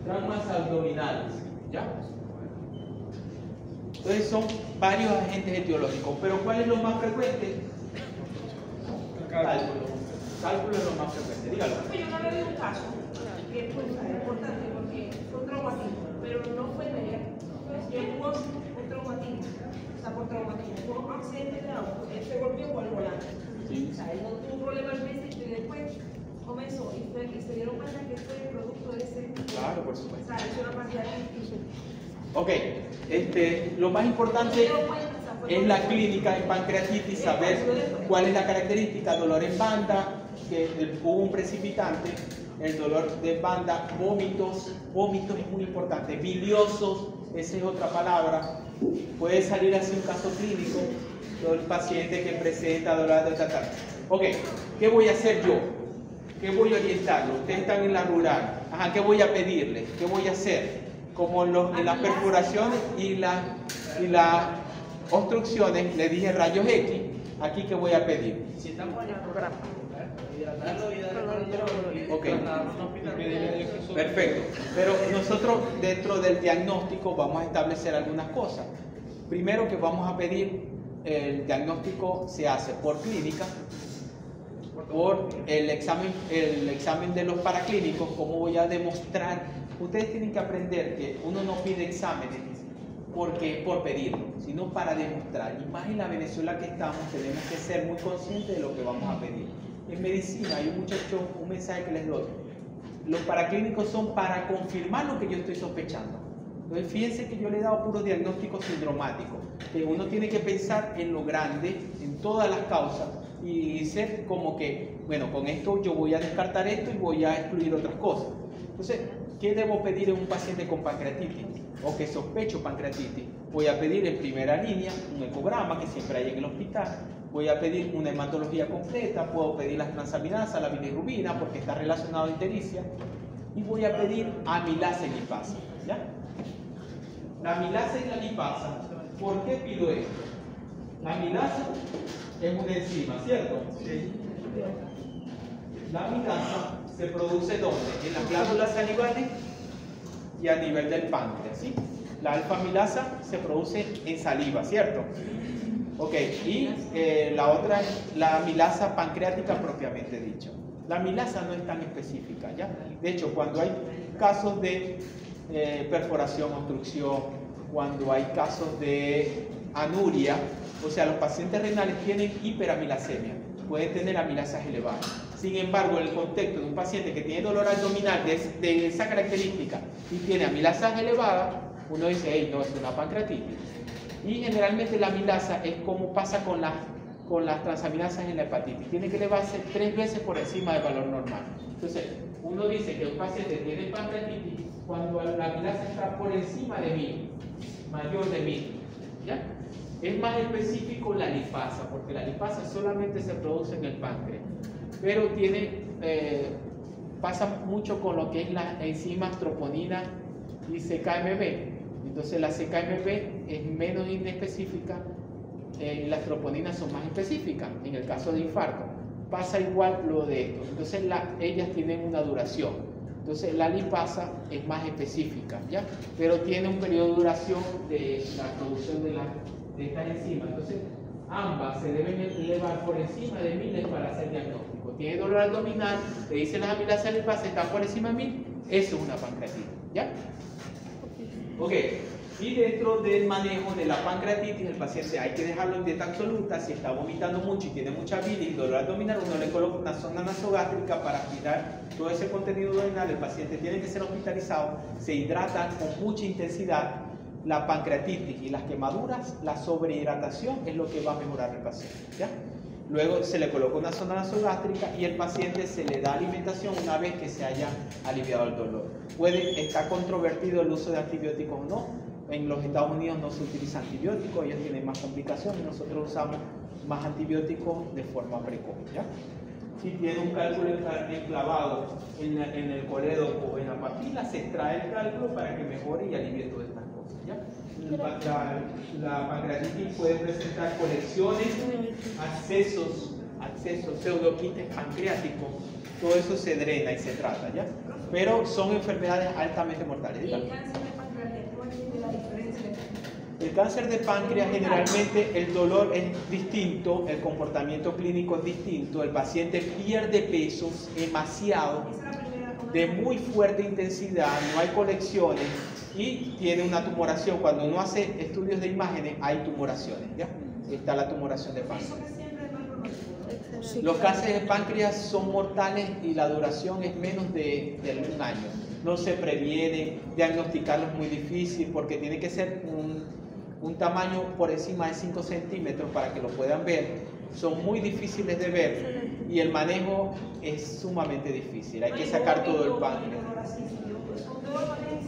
Traumas abdominales, ¿ya? Entonces son varios agentes etiológicos, pero ¿cuál es lo más frecuente? Cálculo. Cálculo es lo más frecuente, dígalo. Yo no le di un caso que pues, es importante porque fue un traumatismo, pero no fue de él. Yo tuve un traumatismo, o sea, por traumatismo, fue un accidente de auto, él se golpeó por el volante. Sí. O sea, él no tuvo un problema al principio y después comenzó y se dieron cuenta que fue el producto de ese. Claro, por supuesto. O sea, es una pancreatitis. Ok, lo más importante es la clínica en pancreatitis, saber cuál es la característica: dolor en banda, que hubo un precipitante, el dolor de banda, vómitos es muy importante, biliosos, esa es otra palabra. Puede salir así un caso clínico, el paciente que presenta dolor de tal. Ok, ¿qué voy a hacer yo? ¿Qué voy a orientarlo? Ustedes están en la rural. Ajá, ¿qué voy a pedirle? ¿Qué voy a hacer? Como en las perforaciones y las obstrucciones, le dije rayos X. Aquí, ¿qué voy a pedir? Si estamos en el programa, Hidratarlo y darle Ok. trasladarlo a un hospital. Perfecto. Pero nosotros dentro del diagnóstico vamos a establecer algunas cosas. Primero que vamos a pedir, el diagnóstico se hace por clínica, por el examen de los paraclínicos. ¿Cómo voy a demostrar? Ustedes tienen que aprender que uno no pide exámenes porque por pedirlo, sino para demostrar. Y más en la Venezuela que estamos, tenemos que ser muy conscientes de lo que vamos a pedir. En medicina hay un mensaje que les doy. Los paraclínicos son para confirmar lo que yo estoy sospechando. Entonces, fíjense que yo le he dado puros diagnósticos sindromáticos, que uno tiene que pensar en lo grande, en todas las causas, y ser como que, bueno, con esto yo voy a descartar esto y voy a excluir otras cosas. Entonces, ¿qué debo pedir en un paciente con pancreatitis o que sospecho pancreatitis? Voy a pedir en primera línea un ecograma, que siempre hay en el hospital. Voy a pedir una hematología completa, puedo pedir las transaminasas, la bilirrubina, porque está relacionado a ictericia. Y voy a pedir amilasa y lipasa, ¿ya? La amilasa y la lipasa, ¿por qué pido esto? La amilasa es una enzima, ¿cierto? Sí. La amilasa se produce ¿dónde? En las glándulas salivales y a nivel del páncreas, ¿sí? La alfa-amilasa se produce en saliva, ¿cierto? Ok, y la otra es la amilasa pancreática propiamente dicho. La amilasa no es tan específica, ¿ya? De hecho, cuando hay casos de perforación, obstrucción, cuando hay casos de anuria, o sea, los pacientes renales tienen hiperamilasemia, pueden tener amilasas elevadas. Sin embargo, en el contexto de un paciente que tiene dolor abdominal de esa característica y tiene amilasas elevadas, uno dice, hey, no, es una pancreatitis. Y generalmente la amilasa es como pasa con las transaminasas en la hepatitis. Tiene que elevarse 3 veces por encima del valor normal. Entonces, uno dice que un paciente tiene pancreatitis cuando la amilasa está por encima de 1000, mayor de 1000. ¿Ya? Es más específico la lipasa, porque la lipasa solamente se produce en el páncreas. Pero pasa mucho con lo que es las enzimas troponina y CKMB. Entonces la CKMB es menos inespecífica y las troponinas son más específicas en el caso de infarto. Pasa igual lo de esto. Entonces ellas tienen una duración. Entonces la lipasa es más específica, ¿ya? Pero tiene un periodo de duración de la producción de estas enzimas. Entonces ambas se deben elevar por encima de 1000 para hacer diagnóstico. Tiene dolor abdominal, le dicen las amilasas lipasa están por encima de 1000, eso es una pancreatitis, ¿ya? Ok, y dentro del manejo de la pancreatitis, el paciente hay que dejarlo en dieta absoluta. Si está vomitando mucho y tiene mucha bilis y dolor abdominal, uno le coloca una sonda nasogástrica para quitar todo ese contenido renal. El paciente tiene que ser hospitalizado, se hidrata con mucha intensidad. La pancreatitis y las quemaduras, la sobrehidratación es lo que va a mejorar el paciente, ¿ya? Luego se le coloca una sonda nasogástrica y el paciente se le da alimentación una vez que se haya aliviado el dolor. Está controvertido el uso de antibióticos o no. En los Estados Unidos no se utiliza antibióticos, ellos tienen más complicaciones, nosotros usamos más antibióticos de forma precoz, ¿ya? Si tiene un cálculo enclavado en el colédoco o en la papila, se extrae el cálculo para que mejore y alivie todas estas cosas, ¿ya? La pancreatitis puede presentar colecciones, accesos, pseudoquites pancreáticos, todo eso se drena y se trata, ¿ya? Pero son enfermedades altamente mortales. ¿Y el cáncer de páncreas, cuál es la diferencia? El cáncer de páncreas generalmente el dolor es distinto, el comportamiento clínico es distinto, el paciente pierde peso demasiado, de muy fuerte intensidad, no hay colecciones y tiene una tumoración. Cuando uno hace estudios de imágenes hay tumoraciones, ¿ya? Está la tumoración de páncreas. Los cánceres de páncreas son mortales y la duración es menos de 1 año. No se previene, diagnosticarlo es muy difícil porque tiene que ser un tamaño por encima de 5 centímetros para que lo puedan ver. Son muy difíciíles de ver y el manejo es sumamente difícil. Hay que sacar todo el páncreas.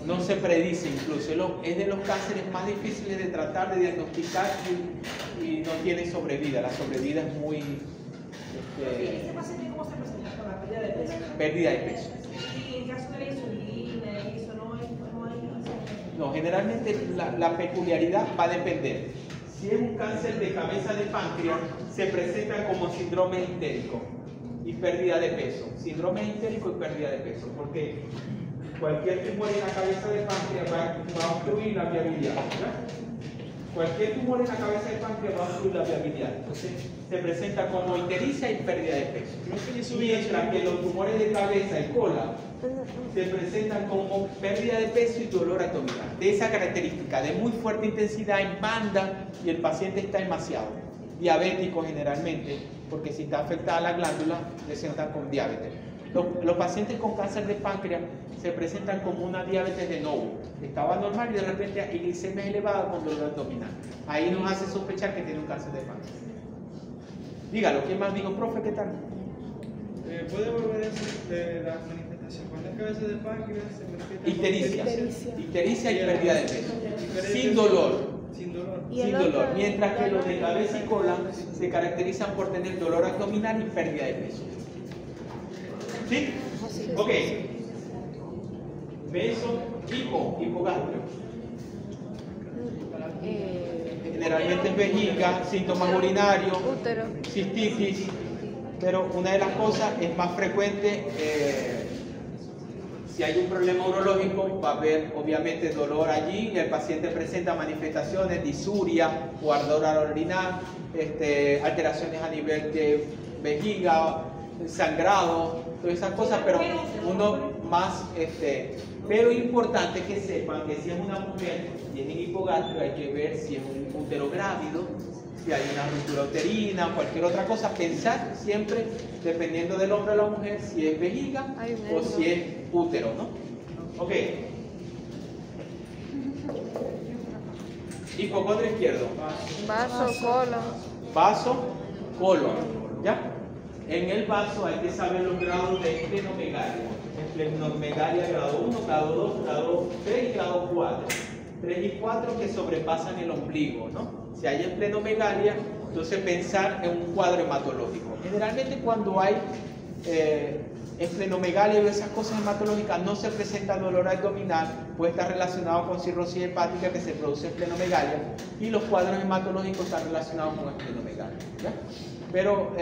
No se predice incluso. Es de los cánceres más difíciles de tratar, de diagnosticar y no tiene sobrevida. La sobrevida es muy... ¿Este paciente cómo se presenta? ¿Con la pérdida de peso? Pérdida de peso. Y en caso de la insulina, eso no hay... No, generalmente la peculiaridad va a depender. Si es un cáncer de cabeza de páncreas, se presenta como síndrome histérico. y pérdida de peso. Síndrome histérico y pérdida de peso, porque cualquier tumor en la cabeza del páncreas va a obstruir la viabilidad, ¿verdad? Cualquier tumor en la cabeza del páncreas va a obstruir la viabilidad. Entonces se presenta como ictericia y pérdida de peso. Mientras que los tumores de cabeza y cola se presentan como pérdida de peso y dolor abdominal. De esa característica, de muy fuerte intensidad en banda, y el paciente está demasiado diabético generalmente, porque si está afectada la glándula, presentan con diabetes. Los pacientes con cáncer de páncreas se presentan como una diabetes de novo. Estaba normal y de repente hay glicemia elevada con dolor abdominal. Ahí nos hace sospechar que tiene un cáncer de páncreas. Dígalo, ¿quién más digo? Profe, ¿qué tal? ¿Puede volver a decir la manifestación? Cuando es cabeza de páncreas se manifiesta Ictericia. Ictericia y pérdida de peso. Sin dolor. Sin dolor. Sin dolor. Mientras que los de cabeza y cola se caracterizan por tener dolor abdominal y pérdida de peso. ¿Sí? Ok. Beso, hipogastrio. Generalmente es vejiga, síntomas urinarios, Útero. cistitis, pero una de las cosas es más frecuente, si hay un problema urológico va a haber obviamente dolor allí, y el paciente presenta manifestaciones, disuria o ardor al orinar, alteraciones a nivel de vejiga, sangrado, todas esas cosas, pero uno más, pero es importante que sepan que si es una mujer y es en hipogastrio, hay que ver si es un útero grávido, si hay una ruptura uterina o cualquier otra cosa. Pensar siempre, dependiendo del hombre o la mujer, si es vejiga o si es útero, ¿no? Ok. Hipocondrio izquierdo. Vaso, colon. Vaso, colon. ¿Ya? En el vaso hay que saber los grados de esplenomegalia. Esplenomegalia grado 1, grado 2, grado 3 y grado 4. 3 y 4 que sobrepasan el ombligo, ¿no? Si hay esplenomegalia, entonces pensar en un cuadro hematológico. Generalmente cuando hay esplenomegalia y esas cosas hematológicas no se presenta dolor abdominal, puede estar relacionado con cirrosis hepática que se produce esplenomegalia, y los cuadros hematológicos están relacionados con esplenomegalia, ¿ya? Pero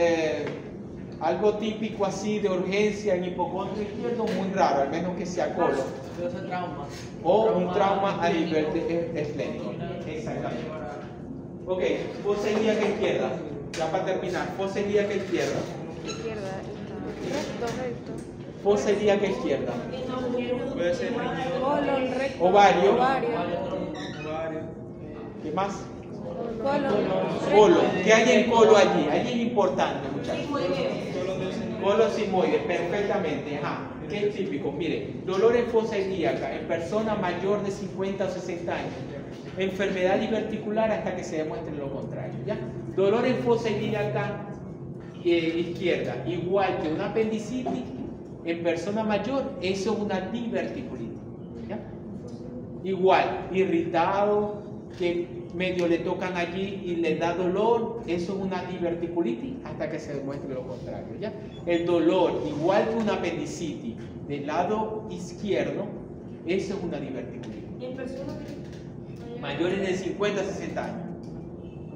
algo típico así de urgencia en hipocondrio izquierdo, muy raro, al menos que sea colon. O un trauma a nivel esplénico. Exactamente. Ok, fosa ilíaca izquierda. Ya para terminar, fosa ilíaca izquierda. Izquierda. Recto. Fosa ilíaca izquierda. Puede ser Colon, recto. Ovario. ovario. ¿Qué más? Colon. Colon. ¿Qué hay en colon allí? Allí es importante, muchachos. Colon sigmoide, perfectamente. Ajá. ¿Qué es típico? Mire, dolor en fosa ilíaca en persona mayor de 50 o 60 años. Enfermedad diverticular hasta que se demuestre lo contrario, ¿ya? Dolor en fosa ilíaca izquierda, igual que una apendicitis en persona mayor, eso es una diverticulitis, ¿ya? Igual, irritado, que medio le tocan allí y le da dolor, eso es una diverticulitis hasta que se demuestre lo contrario, ¿ya? El dolor, igual que una apendicitis del lado izquierdo, eso es una diverticulitis. ¿Y en personas Mayores de 50 a 60 años,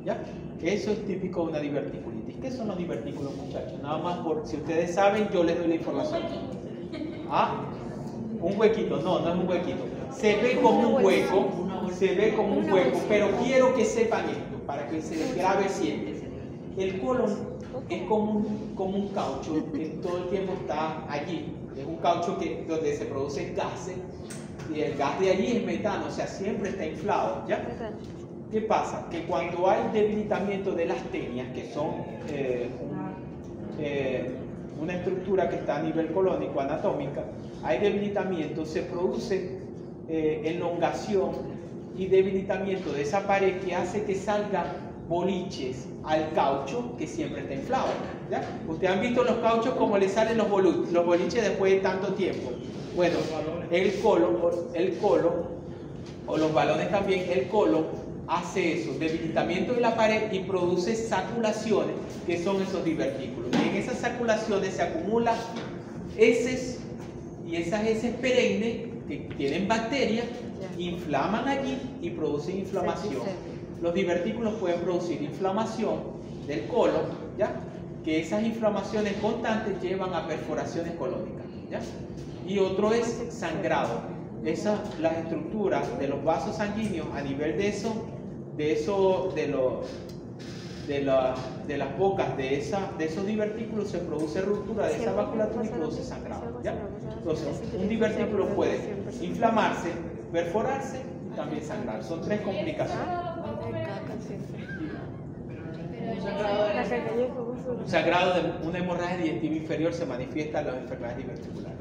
¿ya? Eso es típico de una diverticulitis. ¿Qué son los divertículos, muchachos? Nada más por, si ustedes saben, yo les doy la información. ¿Ah? Un huequito, no es un huequito. Se ve como un hueco, pero quiero que sepan esto, para que se les grabe siempre. El colon es como un caucho que todo el tiempo está allí. Es un caucho donde se producen gases, y el gas de allí es metano, o sea, siempre está inflado, ¿ya? ¿Qué pasa? Que cuando hay debilitamiento de las tenias, que son una estructura que está a nivel colónico, anatómica, hay debilitamiento, se produce elongación y debilitamiento de esa pared que hace que salgan boliches al caucho que siempre está inflado, ¿ya? Ustedes han visto los cauchos como le salen los boliches después de tanto tiempo. Bueno, el colon o los balones también, el colon hace eso, debilitamiento de la pared, y produce saculaciones, que son esos divertículos. Y en esas saculaciones se acumulan heces, y esas heces perennes que tienen bacterias, inflaman allí y producen inflamación. Los divertículos pueden producir inflamación del colon, ¿ya? que esas inflamaciones constantes llevan a perforaciones colónicas, ¿ya? Y otro es sangrado. Las estructuras de los vasos sanguíneos a nivel de las bocas de esos divertículos se produce ruptura de esa vasculatura y produce sangrado, ¿ya? Entonces, un divertículo puede inflamarse, perforarse y también sangrar. Son tres complicaciones. Un sangrado de una hemorragia digestiva inferior se manifiesta en las enfermedades diverticulares.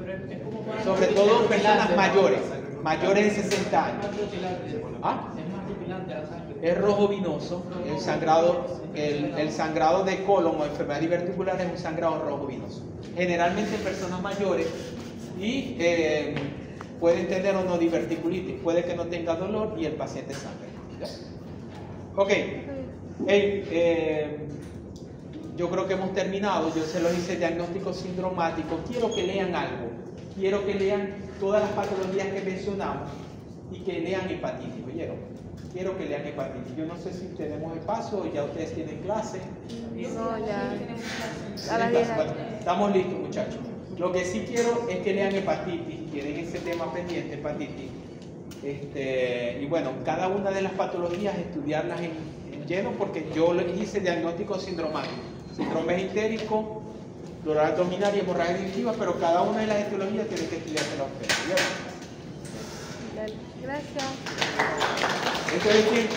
Sobre todo en personas mayores de 60 años. ¿Ah? Es rojo vinoso. El sangrado de colon o enfermedad diverticular es un sangrado rojo vinoso. Generalmente en personas mayores y pueden tener o no diverticulitis. Puede que no tenga dolor y el paciente sangre. ¿Ya? Ok. Yo creo que hemos terminado. Yo se los hice diagnóstico sindromático. Quiero que lean algo. Quiero que lean todas las patologías que mencionamos y que lean hepatitis. ¿Oyeron? Quiero que lean hepatitis. Yo no sé si tenemos espacio o ya ustedes tienen clase. No, ya. A las 10. Bueno, estamos listos, muchachos. Lo que sí quiero es que lean hepatitis. Tienen ese tema pendiente, hepatitis. Y bueno, cada una de las patologías estudiarlas en lleno porque yo les hice diagnóstico sindromático. Síndrome entérico, pleural abdominal y hemorragia digestiva, pero cada una de las etiologías tienen que estudiársela a ustedes. Gracias. ¿Esto es quién?